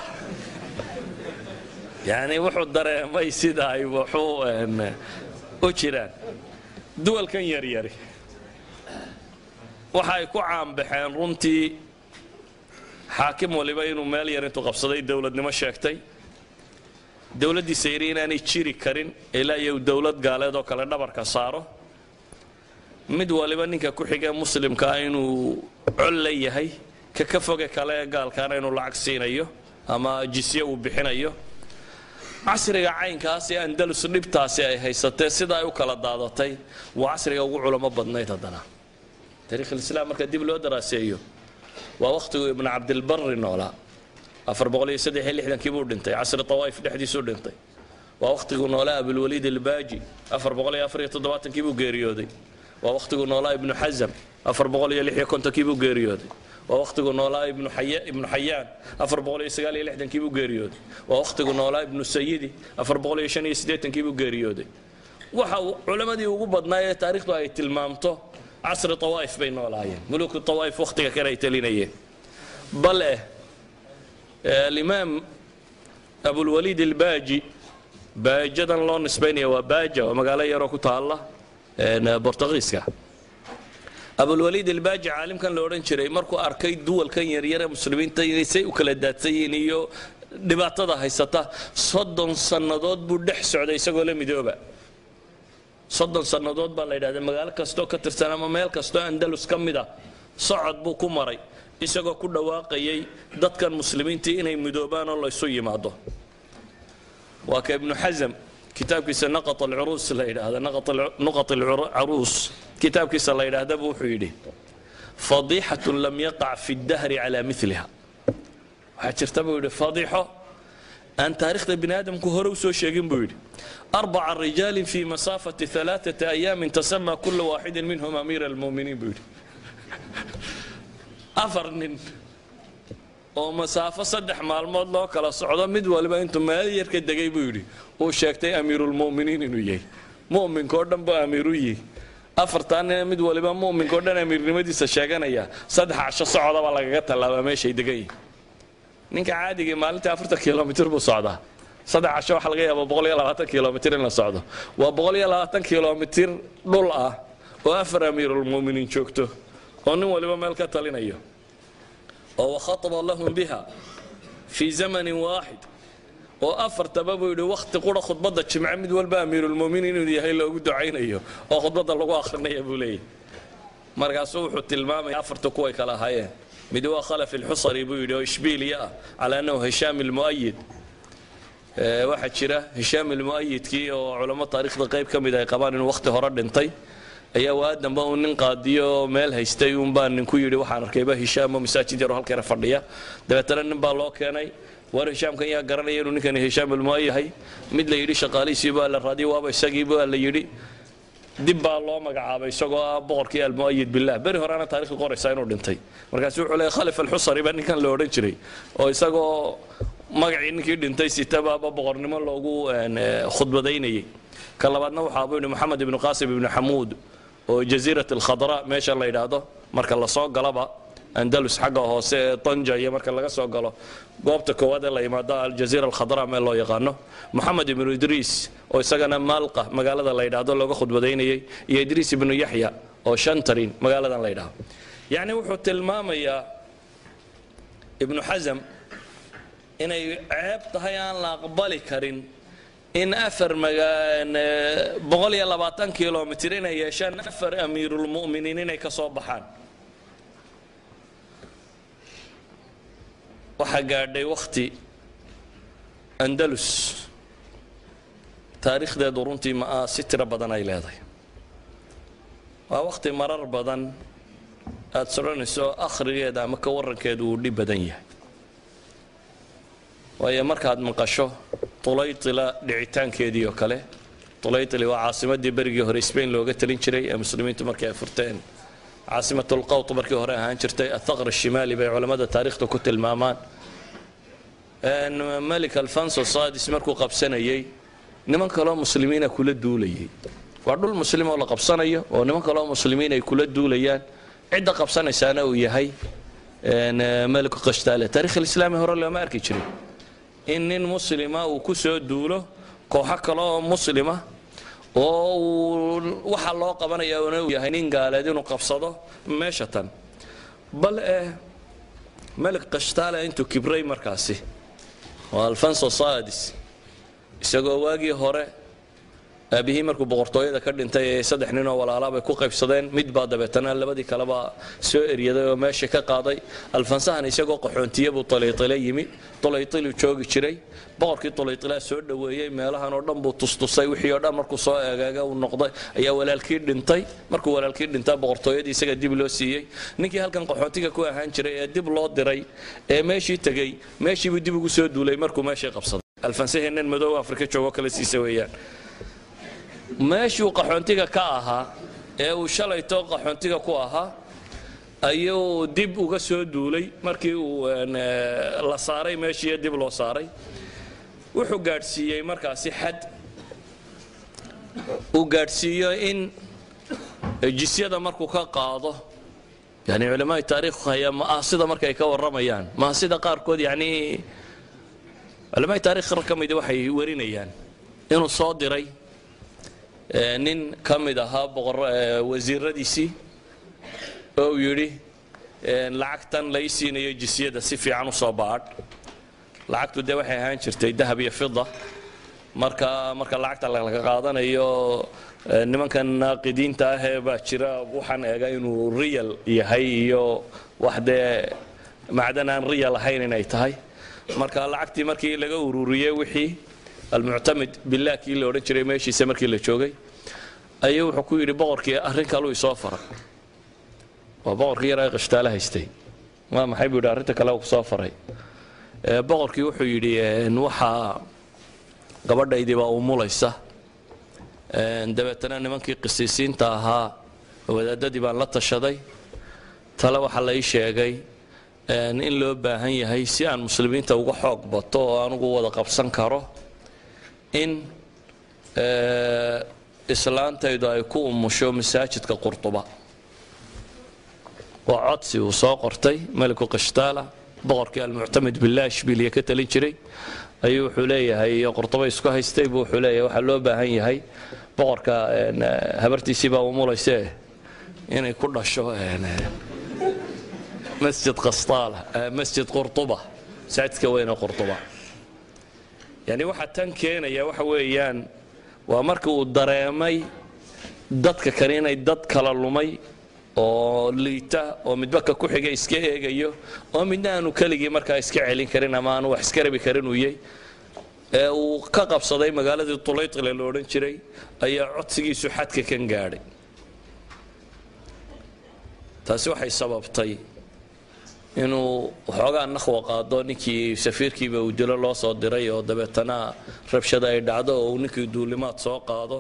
yani wuxuu dareemay sida ay wuxuu u jiraan duwalkan yaryari waxay ku caanbaxeen runtii xaakim waliba inuu meel yar intuu qabsaday dawladnimo sheegtay dawladdiisa yari inaanay jiri karin ilaa iyo dawlad gaaleed oo kale dhabarka saaro mid waliba ninka ku xigee muslimka inuu col leeyahay ka foge kale gaalkaana inuu lacag siinayo ama jisye uu bixinayo casriga caynkaasi andalus dhibtaasi ay haysatay sida ay u kala daadatay waa casriga ugu culamo badnayd hadana taariikhul islaam marka dib loo daraaseeyo waa waqtigu ibn abd albar noola 463 kii buu dhintay casri tawaif dhexdiisu dhintay waa waqtigu noola abul walid al-baji 474 kii buu geeriyooday waa waqtigu noola ibn hazm 456 kii buu geeriyooday ووقتكو نولا ابن حيان أفر بقولي سقالي لحدن كيبو جريودي ووقتكو نولا ابن السيدي أفر بقولي شني سديتن كيبو جريودي وحاو علماء دي وجود ناية تاريخ ده يتلمامته عصر طوائف بين نولاين ملوك الطوائف وقتها كره يتلينيه بل الإمام أبو الوليد الباجي باجدا لون اسبانيا وباجا ومقالي يروكو تالله برتغيسكا أبو الوليد الباجي عالم كان لورن شري مركو أركيد دول كان يرينا مسلمين تينيسي وكلا داتين يو دبعتها هيستا صدن سندود بدح سعودي يسقول مدوبة صدن سندود بالله إذا مقال كستو كتر سنة مميل كستو أندلس كم ده صعد بو كمري يسقول كل واقعي دت كان مسلمين تيني مدوبان الله يسوي معده وكابن حزم كتاب كيس نقط العروس لا إله هذا نقط العروس كتاب كيس لا إله هذا بوحيدي فضيحة لم يقع في الدهر على مثلها حترتبوا فضيحة أن تاريخ ابن آدم كهروس وشيقين بيدي 4 رجال في مسافة 3 أيام تسمى كل واحد منهم أمير المؤمنين بيدي 4 nin oo masaafo 3 maalmood loo kala socdo mid waliba intuu meel yar ka degay buu yiri oo sheegtay amiirul muuminiin inuu yahay muuminka oo dhan ba amiiru yahay 4 nin mid waliba muuminka oo dhan amiirnimadiisa sheeganaya 3 casho socda baa lagaga talaabaa meeshay degay ninka caadiga maalinta 40 kiiloomitir buu socdaa 3 casho waxa laga yaabaa 120 kiiloomitir in la socdo waa 120 kiiloomitir dhul ah oo 4 amiirul muuminiin joogto oo nin waliba meel ka talinayo oo khataba lahum biha fi zaman waahid oo 4 tababu yiri waqti qura khudbada jimca mid walba amiirul muuminiin inuu yahay loogu duceynayo oo khudbada lagu akhrinayo buu leeyahay markaas wuxuu tilmaamay 4 kuwa kala hayeen mid waa khalaf al-husari buu yiri oo ishbiiliya ala annahu hisham al-muayyid waxa jira hisham al-muayyid kii oo culamo taariikhda qayb kamid ay qabaan in waqti hore dhintay ayaa waadan baa nin qaadiyo meel haystay baan nin ku yiri waxaan arkayba hisham masaajid yar halka fadhiya dabeetana nin baa loo keenay war hisham kan yaa garanay inuu ninkan hisham al-muayyid yahay mid la yiri shaqaalihiisa baa la raadiyo waaba isagii baa la yiri dib baa loo magacaabay isagoo boqorkii al-muayyid billah bari horana taariikhda qoraysa inuu dhintay markaas wuxuu leeyahay khalif al-husari baa ninkan la oran jiray oo isagoo magacii ninkii dhintay sitaba boqornimo loogu khudbadaynayay ka labaadna waxa uu Muhammad ibn Qasim ibn Hamud oo جزيرة الخضراء meesha la yiraahdo marka la soo galaba Andalus xagga hoose Tanja iyo marka laga soo galo goobta koowaad ee la yimaado al-Jazira al-Khadra meel loo yaqaano Muhammad ibn Idris oo isagana Malqa magaalada la yiraahdo looga khudbadaynayay iyo Idris ibn Yahya oo Shantarin magaalada la yiraahdo yaani wuxuu tilmaamayaa Ibn Hazm inay ceeb tahay aan la aqbali karin in 4 120 kiiloomitir inay yeeshaan 4 amiirul muuminiin inay ka soo baxaan waxa gaadhay waqti Andalus taariikhdeedu runtii ma sitira badan ay leedahay waa waqti marar badan aad soconayso akhrigeeda ama ka warankeedu uu dhib badan yahay waayo markaad maqasho طليطلة دعيتان كيديو كله طليطلة وعاصمة برجي هوري سبين لوجت تلينشري المسلمين تمركي فرتين عاصمة القوط بركي هوري هانشرتي الثغر الشمالي بين علماء التاريخ تكت المامان ان ملك الفانسو السادس مركو قبسنا يي نمن كلام مسلمين كل الدولي وعدول المسلمين ولا قبسنا يي ونمن كلام مسلمين كل الدوليان عدة قبسنا سنة وياهي ان ملك قشتالة تاريخ الاسلامي هو اللي ما اركي شري in nin muslima uu ku soo duulo kooxo kale oo muslima oo waxa loo qabanayaa inuu yahay nin gaaleed inuu qabsado meesha tan bal malik qashtaala intuu kibray markaasi waa alfanso saadis isagoo waagii hore aabihii markuu boqortooyada ka dhintay 3 nin oo walaalaaba ku qaybsadeen mid baa dabeetana labadii kale baa soo eriyaday oo meesha ka qaaday alfansahan isagoo qaxoontiye buu Talaytila yimi Talaytila joogi jiray boqorkii Talaytila soo dhaweeyay meelahan oo dhan buu tustusay wixii oo dhan markuu soo eegaaga uu noqday ayaa walaalkii dhintay markuu walaalkii dhintay boqortooyadii isaga dib loo siiyay ninkii halkan qaxootiga ku ahaan jiray ee dib loo diray ee meeshii tagay meeshii buu dib ugu soo duulay markuu meeshii qabsaday alfansahan madow Afrika joogo kala siisay weeyaan meeshuu qaxoontiga ka ahaa ee uu shalayto qaxoontiga ku ahaa ayuu dib uga soo duulay markii uu la saaray meeshii dib loo saaray wuxuu gaarsiiyay markaasi xad uu gaarsiiyo in jisyada markuu ka qaado yani culimada taariikhda ayaa maasida markay ka waramayaan maasida qaar kood yani culimada taariikhda kamid waxay warinayaan inuu soo diray nin kamid ahaa boqor wasiiradiisii oo yiri lacagtan la isiinayo jisyada si fiican u soo baad lacagtu de waxay ahaan jirtay dahab iyo fidda marka lacagta laga qaadanayo nimankan naaqidiinta ah ee baa jira waxaan eega inuu real yahay iyo waxde macdan aan real ahayn inay tahay marka lacagtii markii laga ururiyay wixii almuctamid billah kii la odhan jiray meeshiisa markii la joogay ayuu wuxuu ku yidhi boqorkii arrin kaluu isoo faray waa boqorkii yaraa qashtaale haystay waa maxay buu yidhi arrinta kale uu ku soo faray boqorkii wuxuu yidhi waxaa gabadhaydii baa umulaysa dabeetana nimankii qisiisiinta ahaa wadaadadii baan la tashaday tale waxaa la ii sheegay in loo baahan yahay si aan muslimiinta uga xoog bato oo anugu wada qabsan karo in islaantaydu ay ku umusho masaajidka qurtuba waa codsi uu soo qortay maliku qashtaala boqorkii almuctamid billah ishbiliya ka talin jiray ayuu wuxuu leeyahay qurtuba isku haystay buu wuxuu leeyahay waxaa loo baahan yahay boqorka habartiisii baa umulayse inay ku dhasho مسجد قسطالة مسجد قرطبة سعد كوين قرطبة يعني واحد تنكين يا واحد ويان ومركو الدرامي دتك كرينا دت كلالومي oo liita oo midbaka ku xigay iska eegayo oo midna aanu kaligii markaa iska celin karin ama aanu wax iska rabi karin uu yahay uu ka qabsaday magaaladii Tulayt la oran jiray ayaa codsigiisu xadka kan gaadhay taasi waxay sababtay inuu waxoogaa naqwa qaado ninkii safiirkiiba uu dilo loo soo diray oo dabeetana rabshada ay dhacdo oo ninkii duulimaad soo qaado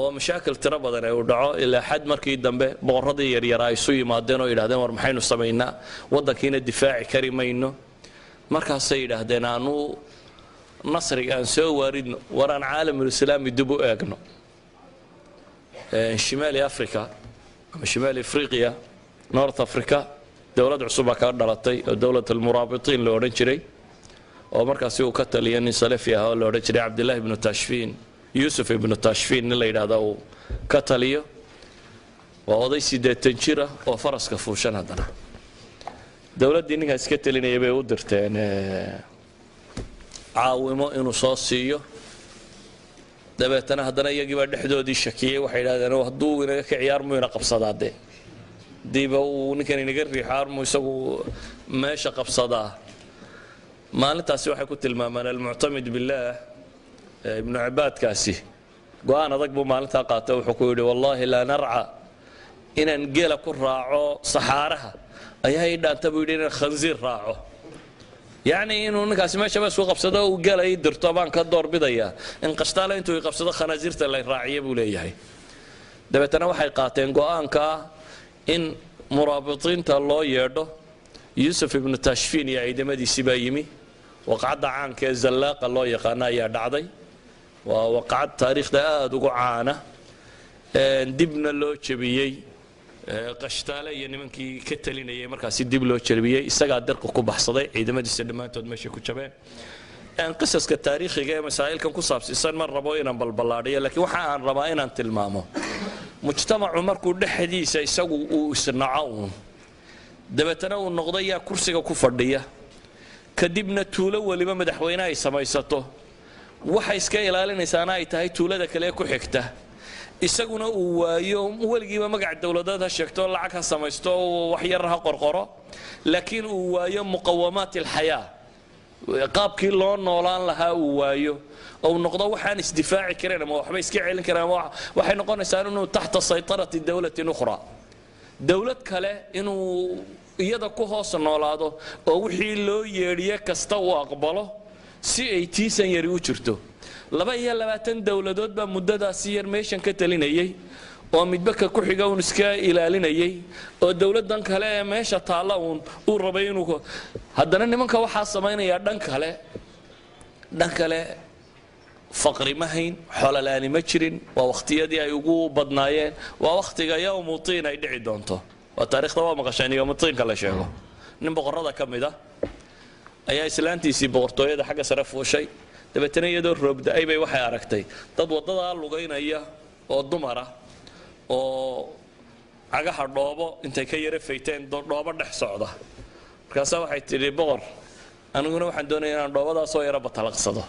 oo mashaakil tiro badan ay u dhaco ilaa xad markii dambe boqoradii yaryar ay soo yimaadeen oo yiraahdeen war maxaynu sameeynaa wadankiina difaaci kari mayno markaas ay yiraahdeen aanu nasriga aan soo waaridno waraan caalamul islaami dib u eegno shimaali afrika ama shimaali afriqiya north africa dawlad cusub ka dhalatay oo dawladda almuraabitiin loo oran jiray oo markaas uu ka taliyay nin salafi ah oo loo oran jiray Abdullah ibn Tashfin Yusuf ibn Tashfin la yiraahdo uu ka taliyo waa oday 80 jir ah oo faraska fuushan hadana dawladda ninka iska talinayay bay u dirteen caawimo inuu soo siiyo dabeetana hadana iyagii baa dhexdoodii shakiyay waxay yiraahdeen hadduu inaga ka ciyaar muu ina qabsadaade diiba uu ninkan inaga riixaar muu isagu meesha qabsadaa maalintaasi waxay ku tilmaamaan almuctamid billah ibn Abbad kaasi go'aan adag buu maalinta qaatay wuxuu ku yiri wallahi la nar'a inaan geela ku raaco saxaaraha ayaa ay dhaanta buu yiri inaan khanziir raaco يعني إنه نكاس ما شبه سوق قبصده وقال يدر طبعا كدور بداية إن قشطالة أنتوا يقبصده خنازيرته اللي راعيه بوليه دبتنا وحي قاتين قوان كا إن مرابطين تالله يردو يوسف ابن تاشفين يعيد مدي سبايمي وقعد عن كزلاق الله يقانا يرد عضي ووقعد تاريخ ده وقعانا دبنا له شبيي qashtaale iyo nimankii ka talinayay markaas dib loo jarbiyay isaga darku ku baxsaday ciidamadiisa dhamaantood meesha ku jabeen qisaska taariikhiga ee masaa'ilkan ku saabsan mar rabo inaan balbalaadiyo laakiin waxa aan rabaa inaan tilmaamo mujtamacu markuu dhexdiisa isagu uu isnaaco dabeetana uu noqday yaa kursiga ku fadhiya kadibna tuulo waliba madaxweynaha ay samaysato waxa iska ilaalinaysaa ay tahay tuulada kale ku xigta isaguna uu waayo waligiiba magac dawladeed ha sheegto lacag ha samaysto wax yar ha qorqoro laakiin uu waayo muqawamaat alxayaa qaabkii loo noolaan lahaa uu waayo oo noqdo waxaan isdifaaci kareen ama waxba iska celin kareen waxay noqonaysaa inuu taxta saytarati dawlatin ukhra dawlad kale inuu iyada ku hoos noolaado oo wixii loo yeedhiye kasta uu aqbalo si ay tiisan yari u jirto 22 dawladood baa muddadaas yar meeshan ka talinayay oo midbaka ku xiga uu iska ilaalinayay oo dawladan kale ee meesha taala uu rabay inuu haddana nimanka waxa sameynaya dhan kale faqri ma hayn xolalaani ma jirin waa waqtiyadii ay ugu badnaayeen waa waqtiga yawmutiin ay dhici doonto waa taariikhda waa maqashaan yawmutiin kala sheego nin boqorada kamid ah ayaa islaantiisii boqortooyada xagga sare fuushay dabeetana iyadoo roobda ay bay waxay aragtay dad wadada lugaynaya oo dumar ah oo cagaha dhoobo intay ka yara fayteen dhoobo dhex socda markaas waxay tiri boqor aniguna waxaan doonayaa inaan dhoobadaas soo yara batalaqsado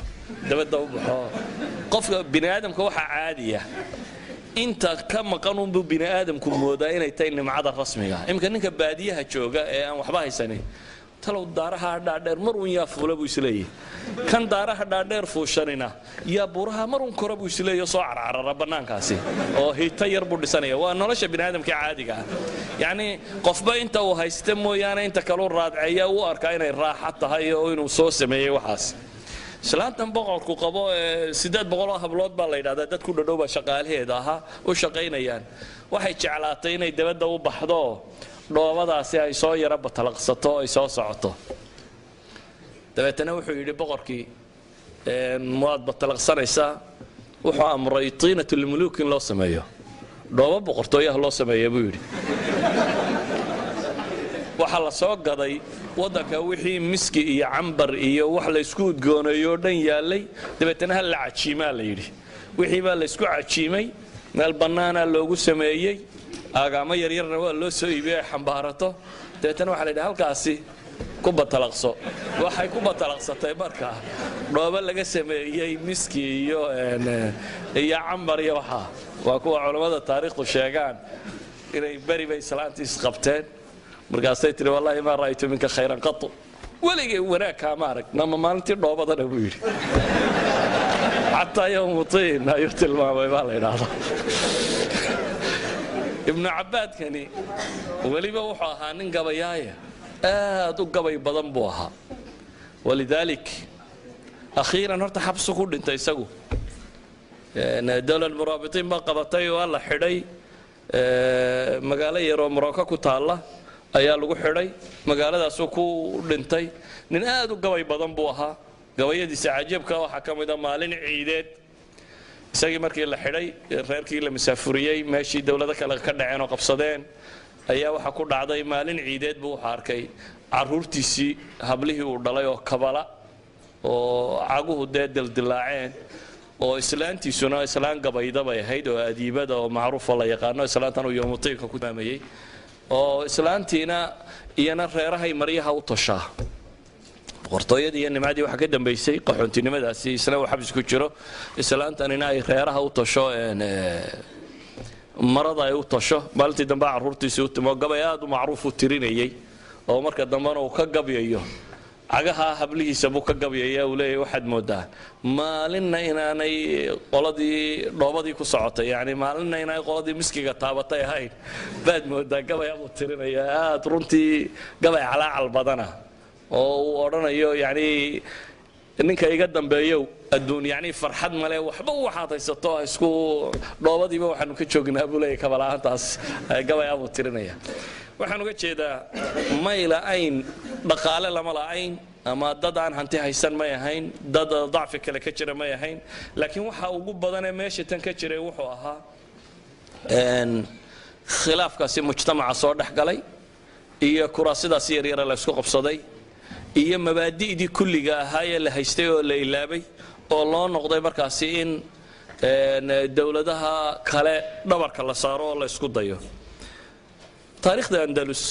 dabada u baxo qofka bini aadamka waxa caadiya inta ka maqan uu bini aadamku moodaa inay tahay nimcada rasmiga imka ninka baadiyaha jooga ee aan waxba haysanin talow daaraha dhaadheer mar uu yaa fuula buu isleeyahay kan daaraha dhaadheer fuushanina yaa buuraha marun kora buu isleeyo soo carcarara bannaankaasi oo hiita yar buu dhisanaya waa nolosha bini'aadamka caadiga ah yacni qofba inta uu haysta mooyaane inta kaluu raadceeya u arkaa inay raaxa tahay oo inuu soo sameeyey waxaas islaantan boqorku qabo 800 hablood baa la yidhahdaa dad ku dhadhow baa shaqaalaheeda ahaa u shaqaynayaan waxay jeclaatay inay dabadda u baxdo dhoobadaasi ay soo yara batalaqsato ay soo socoto dabeetana wuxuu yidhi boqorkii waad batalaqsanaysaa wuxuu amray tiinatu lmuluuk in loo sameeyo dhoobo boqortooyaha loo sameeya buu yidhi waxaa la soo gaday waddanka wixii miski iyo cambar iyo wax la isku udgooneeyo dhan yaallay dabeetana hal la cajiimaa la yidhi wixii baa la isku cajiimay meel bannaana loogu sameeyey aagaamo yaryarna waa loo soo iibiyey ay xambaarato dabeetana waxaa la yidhi halkaasi ku batalaqso waxay ku batalaqsatay markaa dhoobo laga sameeyey miski iyo cambar iyo waxaa waa kuwa culammada taariikhdu sheegaan inay beri bay islaantii isqabteen markaasay tiri wallaahi maa ra'aytu minka khayran qatu weligay wanaag kaama arag nama maalintii dhoobadana buu yidhi xataa yowmu tiin ayuu tilmaamay baa la yidhaahdaa ibnu cabbaadkani weliba wuxuu ahaa nin gabayaaya aad u gabay badan buu ahaa walidaalik akhiiran horta xabsu ku dhintay isagu dowla muraabitiin baa qabatay waa la xidhay magaalo yaroo maroko ku taalla ayaa lagu xidhay magaaladaasuu ku dhintay nin aad u gabay badan buu ahaa gabayadiisa cajiibka waxaa ka mid a maalin ciideed isagii markii la xidhay reerkii la masaafuriyey meeshii dowlado kale ka dhaceen oo qabsadeen ayaa waxaa ku dhacday maalin ciideed buu wuxuu arkay carruurtiisii hablihii uu dhalay oo kabala oo caguhu dee dildilaaceen oo islaantiisuna islaan gabayda bay ahayd oo adiibada oo macruufa la yaqaano islaantan uu yomutiinka ku taamayey oo islaantiina iyana reerahay maryaha u tashaa boqortooyadii iyo nimadii waxa ka dambeysay qaxoontinimadaasi isna uu xabis ku jiro islaantanina ay reeraha u tasho marada ay u tasho maalintii dambe carruurtiisii u timo gabay aad u macruuf u tirinayay oo marka dambena uu ka gabyayo cagaha hablihiisa buu ka gabyaya uu leeyahay waxaad moodaa maalinna inaanay qoladii dhoobadii ku socotay yacni maalinna inaanay qoladii miskiga taabatay ahayn baad moodaa gabay abuu tirinaya aad runtii gabay calaacal badana oo uu odhanayo yacni ninka iga dambeeyow adduun yacni farxad male waxba waxaad haysato isku dhoobadiiba waxaanu ka joognaa buu leeyahay kabala-aantaas gabay abuu tirinaya waxaan uga jeedaa may la'ayn dhaqaale lama la'ayn ama dad aan hanti haysan may ahayn dad dacfi kale ka jira may ahayn laakiin waxa ugu badanee meesha tan ka jiray wuxuu ahaa khilaafkaasi mujtamaca soo dhex galay iyo kuraasidaasi yaryara la isku qabsaday iyo mabaadi'dii kulliga ahaa ee la haystay oo la ilaabay oo loo noqday markaasi in dowladaha kale dhabarka la saaro oo la isku dayo taariikhda andalus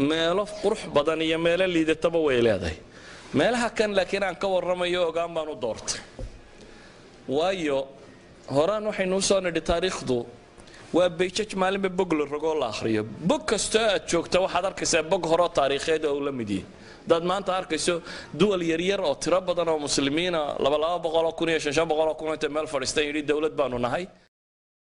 meelo qurux badan iyo meelo liidataba way leedahay meelaha kan laakiin aan ka warramayo ogaan baan u doortay waayo horaan waxaynu u soo nidhi taariikhdu waa bayjaj maalinba bog la rogoo la akhriyo bog kastoo aad joogta waxaad arkaysaa bog horeo taariikheed oo uu la mid yahay dad maanta arkayso duwal yaryar oo tiro badan oo muslimiina 200,000 kun iyo 500,000 kun inta meel fadhiistan yidhi dowlad baanu nahay